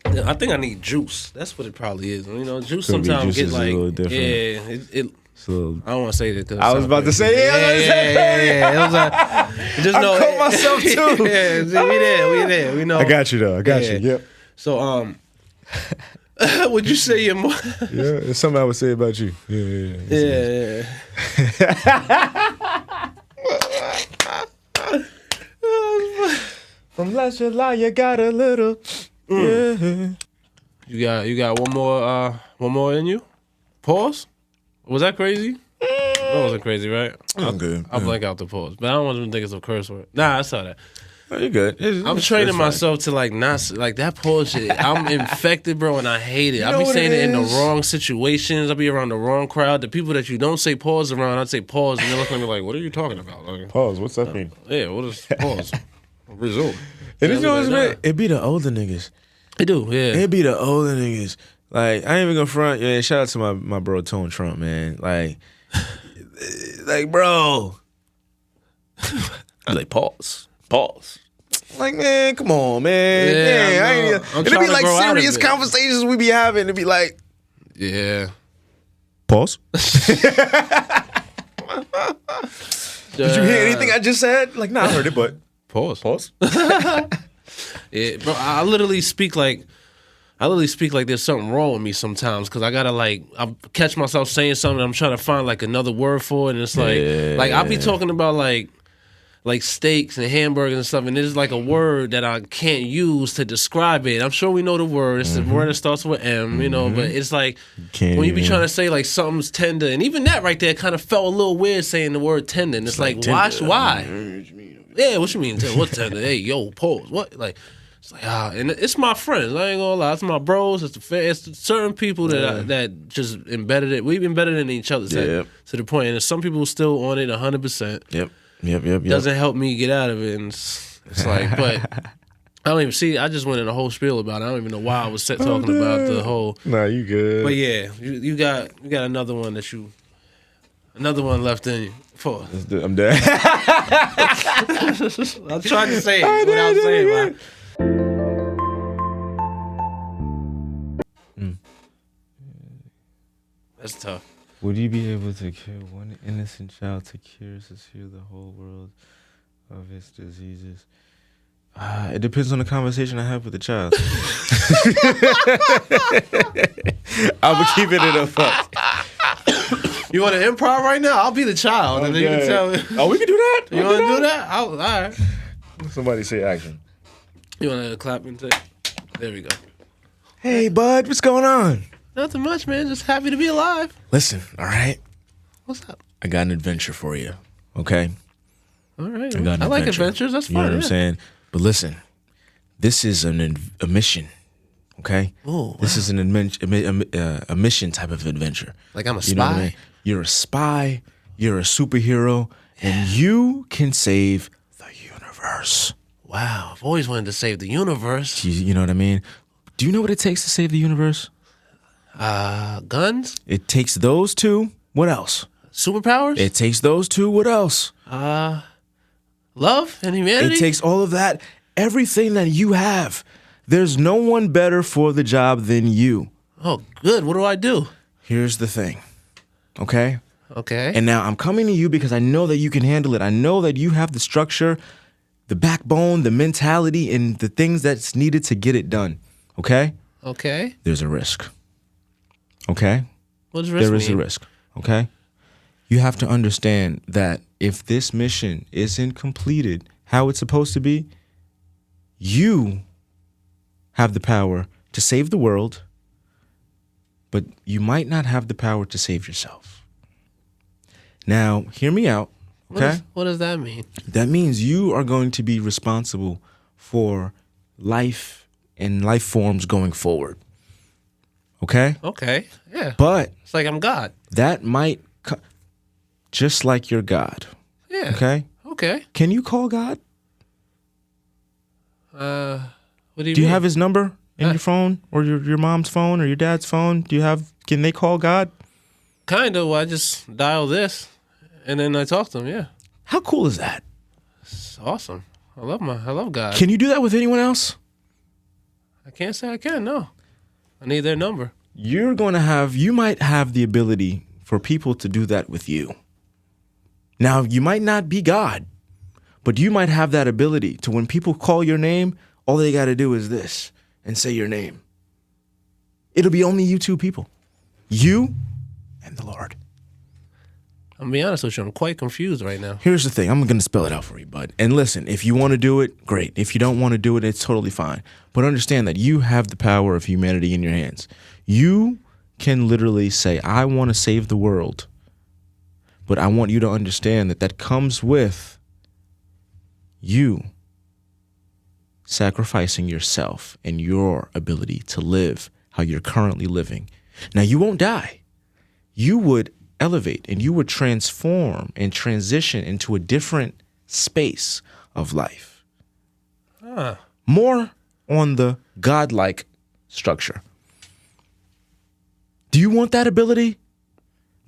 I think I need juice. That's what it probably is. Juice sometimes get like, I don't want to say that. I was about to say, yeah. It was like, just know, I caught myself too. Yeah, we there. We know. I got you though. I got you. Yep. So, would you say you're more? Yeah, it's something I would say about you. Yeah. From last July, you got a little. Yeah. You got one more in you. Pause. Was that crazy? That wasn't crazy, right? I'm good. I'll blank out the pause, but I don't want them to think it's a curse word. Nah, I saw that. Oh, you're good. I'm training myself to like not like that pause shit. I'm infected, bro, and I hate it. I be saying it in the wrong situations. I be around the wrong crowd. The people that you don't say pause around, I'd say pause, and they look at me like, "What are you talking about?" Like, pause. What's that mean? Yeah, what is pause? Resume. And it be the older niggas. It do, yeah. It be the older niggas. Like, I ain't even gonna front. Yeah, shout out to my bro Tone Trump, man. Like, bro. Like, pause. Like, man, come on, man. Yeah, it'd be like serious conversations we be having. It'd be like, yeah. Pause. Did you hear anything I just said? Like, nah, I heard it, but pause. Yeah, bro. I literally speak like there's something wrong with me sometimes because I gotta I catch myself saying something. I'm trying to find like another word for it, and it's like I'll be talking about like steaks and hamburgers and stuff, and there's like a word that I can't use to describe it. I'm sure we know the word. It's the word that starts with M, but it's like when you be trying to say like something's tender, and even that right there kind of felt a little weird saying the word tender. And it's like why? Yeah, what you mean? What's tender? Hey, yo, pause. What? Like, it's like and it's my friends. I ain't gonna lie, it's my bros. It's certain people that just embedded it. We've embedded it in each other's head to the point, and there's some people still on it 100%. Yep. Doesn't help me get out of it, and it's like, but I don't even see. I just went in a whole spiel about it. I don't even know why I was talking about the whole. Nah, you good. But yeah, you got another one left in you. Pause. I'm dead. I'm trying to say it without saying it. That's tough. Would you be able to kill one innocent child to cure the whole world of its diseases? It depends on the conversation I have with the child. I would keep it in a fuck. You want to improv right now? I'll be the child, and then you can tell me. Oh, we can do that. You want to do that? All right. Somebody say action. You want to clap and say? There we go. Hey, bud, what's going on? Nothing much, man. Just happy to be alive. Listen, all right. What's up? I got an adventure for you. Okay. All right. I like adventures. That's fine. You know what I'm saying? But listen, this is a mission. Okay. Oh. This is a mission type of adventure. Like I'm a spy. You know what I mean? You're a spy. You're a superhero, and you can save the universe. Wow, I've always wanted to save the universe. You know what I mean? Do you know what it takes to save the universe? Guns? It takes those two. What else? Superpowers? It takes those two. What else? Love and humanity? It takes all of that. Everything that you have. There's no one better for the job than you. Oh, good. What do I do? Here's the thing. Okay? Okay. And now I'm coming to you because I know that you can handle it. I know that you have the structure, the backbone, the mentality, and the things that's needed to get it done. Okay? Okay. There's a risk. Okay? What does risk mean? There is a risk. Okay? You have to understand that if this mission isn't completed how it's supposed to be, you have the power to save the world, but you might not have the power to save yourself. Now, hear me out, Okay? What does that mean? That means you are going to be responsible for life and life forms going forward. Okay? Okay, yeah. But It's like I'm God. that might, just like your God. Yeah. Okay? Okay. Can you call God? What do you mean? Do you have his number in your phone or your mom's phone or your dad's phone? Can they call God? Kind of. I just dial this, and then I talk to him. Yeah. How cool is that? It's awesome. I love God. Can you do that with anyone else? I can't say I can. No. I need their number. You might have the ability for people to do that with you. Now, you might not be God, but you might have that ability to, when people call your name, all they got to do is this and say your name. It'll be only you two people. You and the Lord. I'm gonna be honest with you. I'm quite confused right now. Here's the thing. I'm going to spell it out for you, bud. And listen, if you want to do it, great. If you don't want to do it, it's totally fine. But understand that you have the power of humanity in your hands. You can literally say, I want to save the world. But I want you to understand that comes with you sacrificing yourself and your ability to live how you're currently living. Now, you won't die. You would elevate and you would transform and transition into a different space of life. More on the godlike structure. Do you want that ability?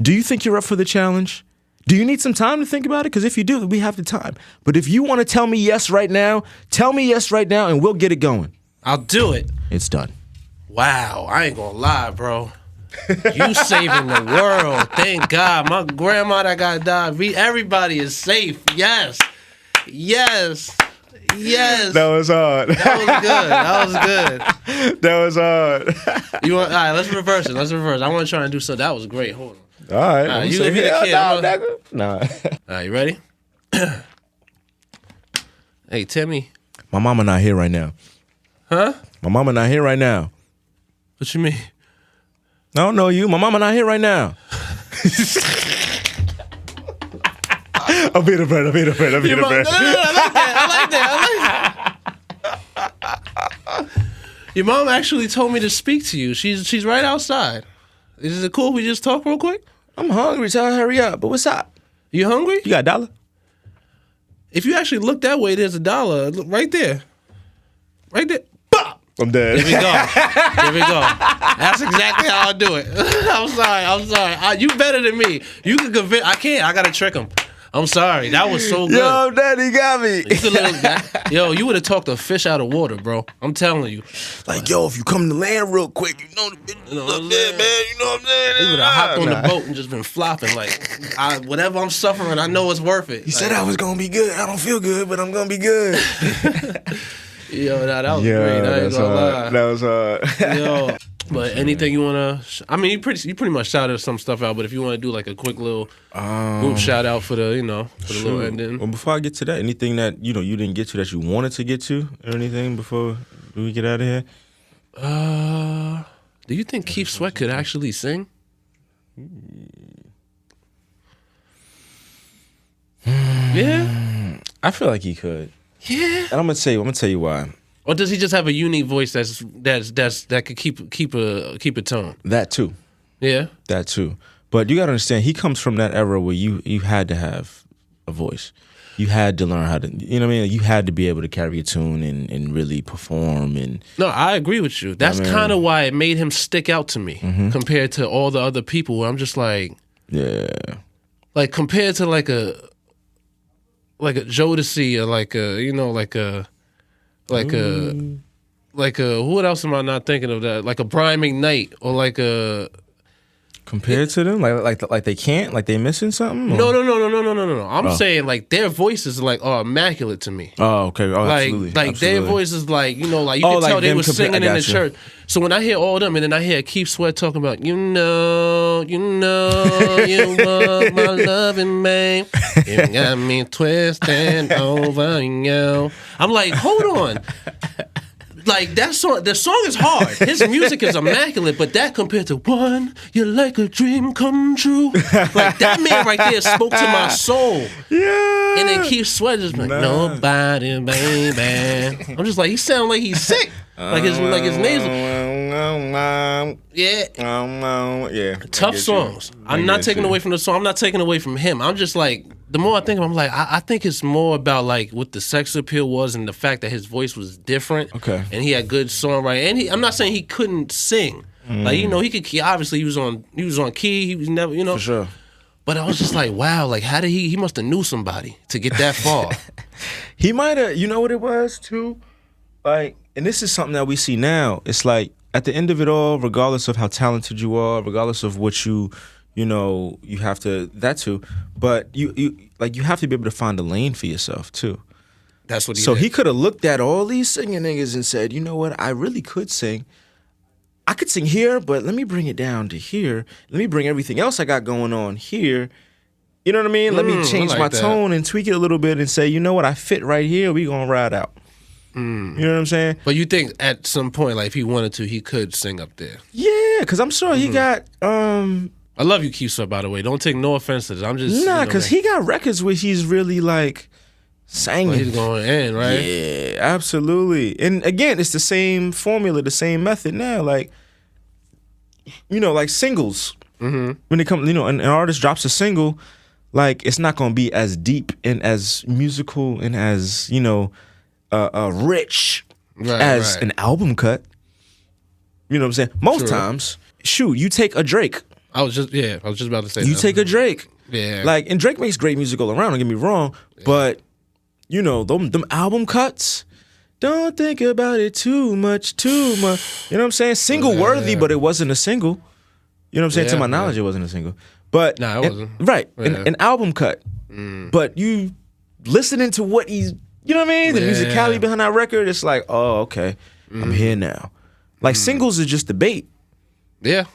Do you think you're up for the challenge? Do you need some time to think about it? Because if you do, we have the time. But if you want to tell me yes right now, tell me yes right now and we'll get it going. I'll do it. It's done. Wow. I ain't gonna lie, bro. You saving the world. Thank God. My grandma that got died. Everybody is safe. Yes. Yes. Yes. That was hard. That was good. That was hard. All right, let's reverse it. I want to try and do something. That was great. Hold on. All right. You give me the kid. Nah. All right, you ready? Hey, Timmy. My mama not here right now. Huh? My mama not here right now. What you mean? I don't know you. My mama not here right now. I'll be the friend. No, I like that. Your mom actually told me to speak to you. She's right outside. Is it cool if we just talk real quick? I'm hungry. Tell her hurry up. But what's up? You hungry? You got $1? If you actually look that way, there's $1. Look right there. Right there. Bop! I'm dead. There we go. That's exactly how I do it. I'm sorry. You better than me. You can convince. I can't. I gotta trick him. I'm sorry. That was so good. Yo, Daddy got me. You would have talked a fish out of water, bro. I'm telling you. Like, yo, if you come to land real quick, you know the bitch up there, man. You know what I'm saying? He would have hopped on the boat and just been flopping. Like, whatever I'm suffering, I know it's worth it. He said I was gonna be good. I don't feel good, but I'm gonna be good. Yo, that was great. I ain't gonna lie. That was hard. Yo. But anything you wanna? You pretty much shouted some stuff out. But if you wanna do like a quick little group shout out for the little ending. Well, before I get to that, anything that you didn't get to that you wanted to get to, or anything before we get out of here? Do you think Keith Sweat could actually sing? Yeah, I feel like he could. Yeah, and I'm gonna tell you why. Or does he just have a unique voice that could keep a tone? That too. Yeah. That too. But you gotta understand, he comes from that era where you had to have a voice. You had to learn how to, you know what I mean? You had to be able to carry a tune and really perform. And no, I agree with you. That's kind of why it made him stick out to me compared to all the other people where I'm just like, yeah, like compared to like a Jodeci or like a what else am I not thinking of that? Like a Brian McKnight or like a compared to them, like they can't, like they missing something. Or? No. I'm saying like their voices are immaculate to me. Oh, okay. Oh, like absolutely. Their voices like you can tell they were singing in the church. So when I hear all of them and then I hear Keith Sweat talking about you want my loving man, you got me twisting over you. I'm like, hold on. like that song. The song is hard. His music is immaculate, but that compared to One, You're Like a Dream Come True. Like that man right there spoke to my soul. Yeah. And then Keith Sweat just like nobody, baby. I'm just like he sound like he's sick. Like his nasal. Yeah. Tough songs. I'm not taking away from the song. I'm not taking away from him. I'm just like, the more I think of it, I'm like, I think it's more about like what the sex appeal was and the fact that his voice was different. Okay. And he had good songwriting. And I'm not saying he couldn't sing. Like, you know, he could obviously he was on key. He was never, you know. For sure. But I was just like, wow, like how did he must have knew somebody to get that far. He might have, you know what it was too? Like, and this is something that we see now. It's like at the end of it all, regardless of how talented you are, regardless of what you know, you have to that too. But you have to be able to find a lane for yourself too. That's what he So did. he could have looked at all these singing niggas and said, you know what, I really could sing. I could sing here, but let me bring it down to here. Let me bring everything else I got going on here. You know what I mean? Let me change like my that. tone and tweak it a little bit and say, you know what, I fit right here. We gonna ride out. You know what I'm saying? But you think at some point, like if he wanted to, he could sing up there. Yeah, because I'm sure he got I love you, Keith Sweat, by the way. Don't take no offense to this. I'm just nah, because he got records where he's really like singing. he's going in, right? Yeah, absolutely. And again, it's the same formula, the same method now. Like, you know, like singles. When it comes, you know, an artist drops a single, like it's not gonna be as deep and as musical and as, you know, rich as an album cut. You know what I'm saying? Most times, shoot, you take a Drake. I was just about to say You that. take a Drake. Yeah. Like, and Drake makes great music all around, don't get me wrong. But, you know, them album cuts, don't think about it too much. You know what I'm saying? Single worthy, but it wasn't a single. You know what I'm saying? To my knowledge, it wasn't a single. But Nah, it wasn't. Right. An album cut. But you listening to what he's, you know what I mean? The musicality behind that record, it's like, oh, okay. I'm here now. Like singles is just the bait. Yeah.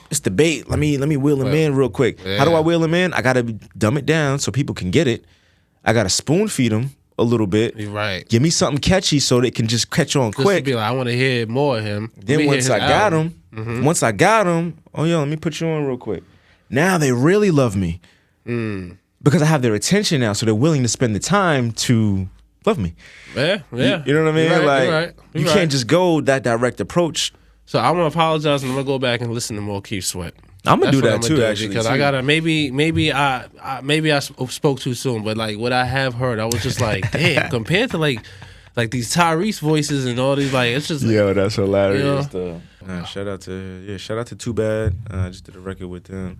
It's the bait. Let me wheel him in real quick. How do I wheel him in? I gotta dumb it down so people can get it. I gotta spoon feed them a little bit. You're right. Give me something catchy so they can just catch on Just to quick. be like, I want to hear more of him. Then once I got him, oh yo, let me put you on real quick. Now they really love me because I have their attention now, so they're willing to spend the time to love me. Yeah. You know what I mean? You're right, Like you're you right. can't just go that direct approach. So I'm gonna apologize and I'm gonna go back and listen to more Keith Sweat. I'm gonna do That's that what too, I'ma actually. because too. I gotta maybe I spoke too soon, but like what I have heard, I was just like, damn, compared to like these Tyrese voices and all these, like it's just like, Yo, that's hilarious. You know? Though. Nah, shout out to Too Bad. I just did a record with them.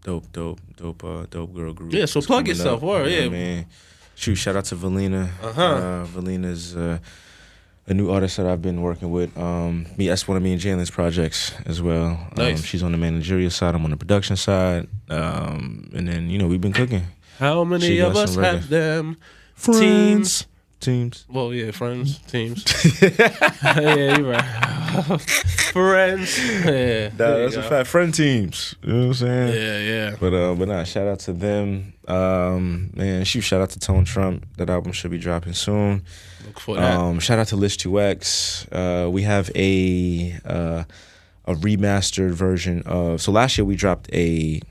Dope girl group. Yeah, so It's plug coming yourself, up, word, you know yeah. what I mean? Shoot, shout out to Valina. Valina's a new artist that I've been working with. That's one of me and Jalen's projects as well. Nice. She's on the managerial side. I'm on the production side. And then, you know, we've been cooking. how many She of got us some have them Teams. Well, yeah, friends, teams. Yeah, you're right. Friends. Yeah, That's a fact. Friend teams. You know what I'm saying? Yeah. But nah, shout out to them. Man, shout out to Tone Trump. That album should be dropping soon. Look for that. Shout out to List 2X. We have a remastered version of. So last year we dropped an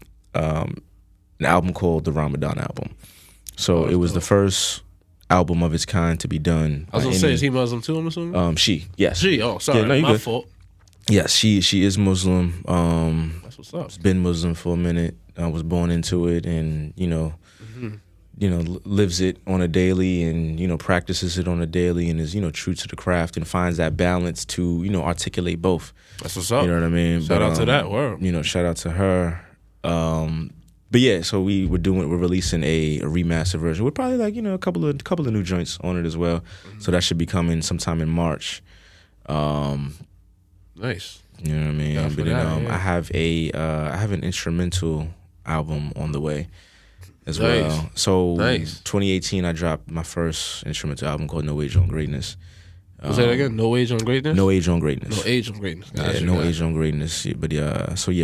album called the Ramadan album. So it was the first album of its kind to be done. I was gonna say, is he Muslim too? I'm assuming. Yes. She. Oh, sorry, Yeah, no, you my good. fault. Yes, she is Muslim. That's what's up. Been Muslim for a minute. I was born into it, and lives it on a daily, and practices it on a daily, and is true to the craft, and finds that balance to articulate both. That's what's up. You know what I mean? Shout out to that word. Shout out to her. But yeah, so we're releasing a remastered version with probably like a couple of new joints on it as well. So that should be coming sometime in March. Nice. You know what I mean? Yeah, But then I have an instrumental album on the way as well. So 2018 I dropped my first instrumental album called No Age on Greatness. Say that again. No Age on Greatness. No Age on Greatness. No Age on Greatness. Yeah, No Age on Greatness. Yeah, but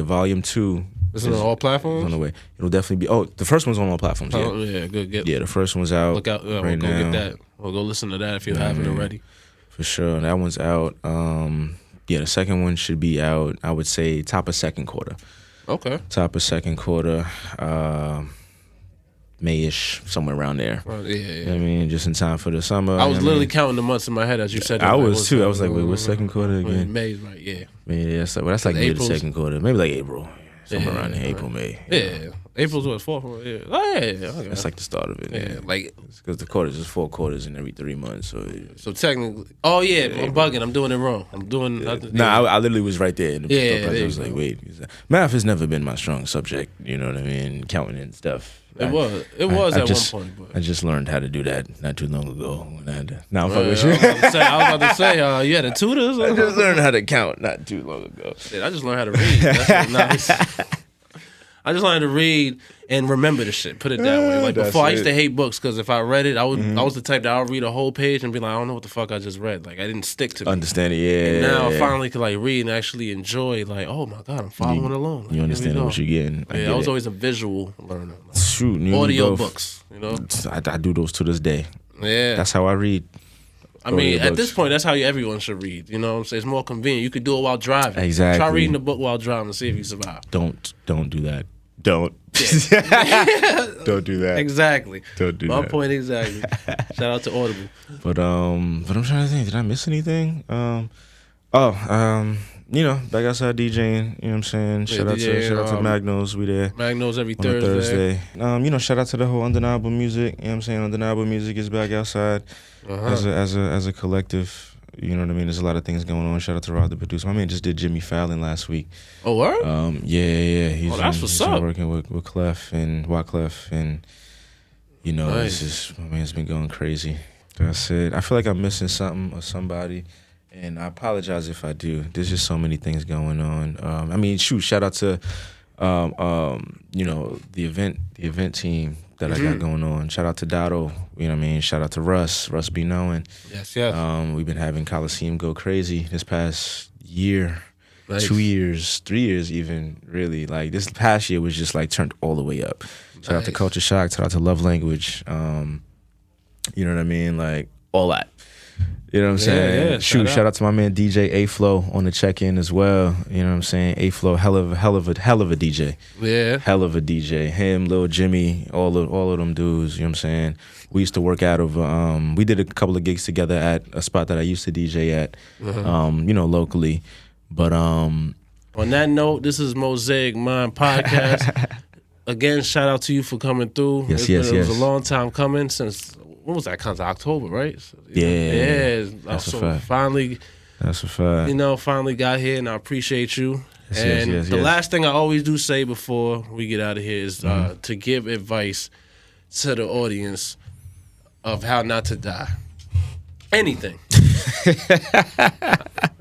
Volume 2 is it on all platforms? on the way. It'll definitely be. Oh, the first one's on all platforms. Yeah, Oh, yeah, good. Yeah, the first one's out. Look out! right we'll go now. get that. We'll go listen to that if you haven't already. For sure. That one's out. Yeah, the second one should be out, I would say, top of second quarter. Okay. Top of second quarter, May-ish, somewhere around there. Well, yeah. You know what I mean, just in time for the summer. I was literally counting the months in my head as you said that. I was too. I was like, wait, what's second quarter again? May's right, yeah. Yeah, that's like mid second quarter. Maybe like April. Somewhere around there, April, May. Yeah. April's what, 4th? Yeah. Oh, yeah. Okay. That's like the start of it. Yeah, like because the quarters is 4 quarters in every 3 months. So technically, oh yeah, I'm bugging. I'm doing it wrong. I'm doing. Nah, I literally was right there. In the yeah, I was like, wait, math has never been my strong subject. You know what I mean? Counting and stuff. It was at one point. But I just learned how to do that not too long ago. When I had to, now I'm I was about to say, you had a tutor. I just learned how to count not too long ago. Shit, I just learned how to read. That's nice. I just learned to read and remember the shit. Put it that way. Like before, I used to hate books because if I read it, I was the type that I would read a whole page and be like, I don't know what the fuck I just read. Like I didn't stick to it. Understand it, yeah. And now I finally could like read and actually enjoy. Like, oh my god, I'm following along. Like, you understand what you're getting. I was always a visual learner. Like, shoot, audio books. You know, I do those to this day. Yeah, that's how I read. I mean, at this point, that's how everyone should read. You know what I'm saying? It's more convenient. You could do it while driving. Exactly. Try reading a book while driving to see if you survive. Don't do that. Don't. Yeah. Don't do that. Exactly. Don't do My that. point exactly. Shout out to Audible. But I'm trying to think. Did I miss anything? You know, back outside DJing. You know what I'm saying? Shout out to Magnos. We there. Magnos every on Thursday. You know, shout out to the whole Undeniable Music. You know what I'm saying? Undeniable Music is back outside as a collective. You know what I mean? There's a lot of things going on. Shout out to Rod, the producer. My man just did Jimmy Fallon last week. Oh, word? Yeah. He's up. Working with Clef and Wyclef, and you know, Nice. my man's been going crazy. That's it. I feel like I'm missing something or somebody, and I apologize if I do. There's just so many things going on. I mean, shout out to you know, the event team that I got going on. Shout out to Dotto, you know what I mean? Shout out to Russ be knowing. Yes. We've been having Coliseum go crazy this past year, Nice. 2 years, 3 years even, really. Like this past year was just like turned all the way up. Shout out to Culture Shock, shout out to Love Language. You know what I mean? Like all that. You know what I'm saying? Yeah, shout out to my man DJ A-Flow on the check-in as well. You know what I'm saying? A-Flow, hell of a DJ. Yeah. Hell of a DJ. Him, Lil Jimmy, all of them dudes, you know what I'm saying? We used to work out of we did a couple of gigs together at a spot that I used to DJ at, you know, locally. But on that note, this is Mosaic Mind Podcast. Again, shout out to you for coming through. Yes. It was a long time coming since when was that? Kind of October, right? So, That's so a fact. finally, That's a fact. you know, finally got here, and I appreciate you. Yes, The last thing I always do say before we get out of here is to give advice to the audience of how not to die. Anything.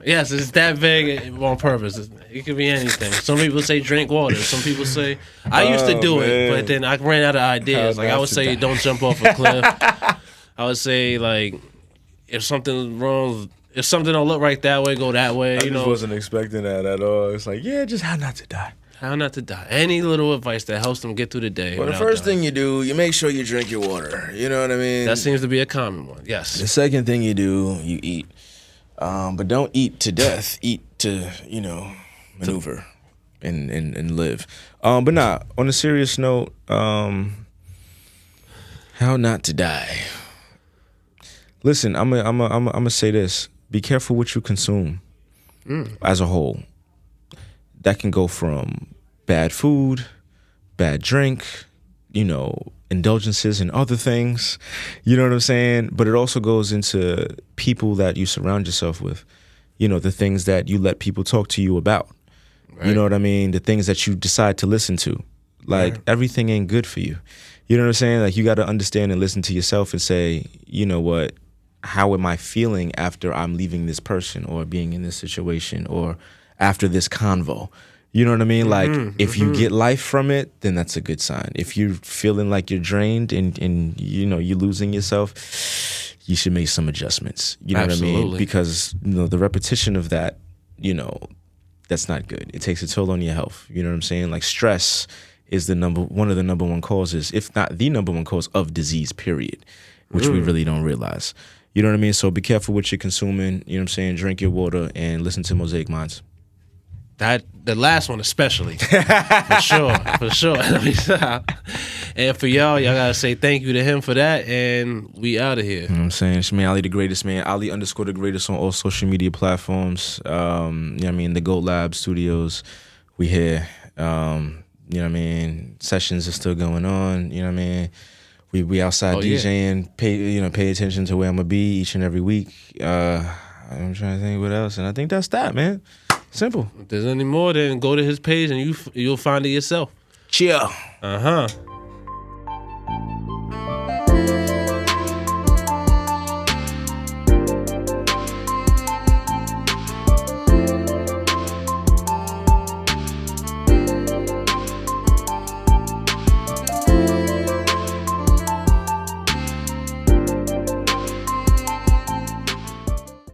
Yes, it's that vague on purpose. It could be anything. Some people say drink water. Some people say I used to do it, but then I ran out of ideas. Like I would say, don't jump off a cliff. I would say like if something's wrong, if something don't look right that way, go that way. I just wasn't expecting that at all. It's like, just how not to die. How not to die. Any little advice that helps them get through the day. Well, the first thing you do, you make sure you drink your water. You know what I mean? That seems to be a common one. Yes. The second thing you do, you eat. But don't eat to death. Eat to, you know, maneuver and live. But nah, on a serious note, how not to die. Listen, I'm gonna say this. Be careful what you consume as a whole. That can go from bad food, bad drink, you know, indulgences and other things. You know what I'm saying? But it also goes into people that you surround yourself with. You know, the things that you let people talk to you about. Right. You know what I mean? The things that you decide to listen to. Like, everything ain't good for you. You know what I'm saying? Like, you got to understand and listen to yourself and say, you know what? How am I feeling after I'm leaving this person or being in this situation or after this convo? You know what I mean? Like, if you get life from it, then that's a good sign. If you're feeling like you're drained and you know, you're losing yourself, you should make some adjustments. You know what I mean? Because, you know, the repetition of that, you know, that's not good. It takes a toll on your health. You know what I'm saying? Like, stress is one of the number one causes, if not the number one cause of disease, period. which we really don't realize. You know what I mean? So be careful what you're consuming. You know what I'm saying? Drink your water and listen to Mosaic Minds. The last one especially. For sure. And for y'all gotta say thank you to him for that, and we out of here. You know what I'm saying? It's me, Ali the Greatest, man. Ali _ the Greatest on all social media platforms. You know what I mean? The Goat Lab Studios. We here. You know what I mean? Sessions are still going on. You know what I mean? We outside DJing. Yeah. Pay attention to where I'm gonna be each and every week. I'm trying to think what else, and I think that's that, man. Simple. If there's any more, then go to his page and you'll find it yourself. Cheer. Uh-huh.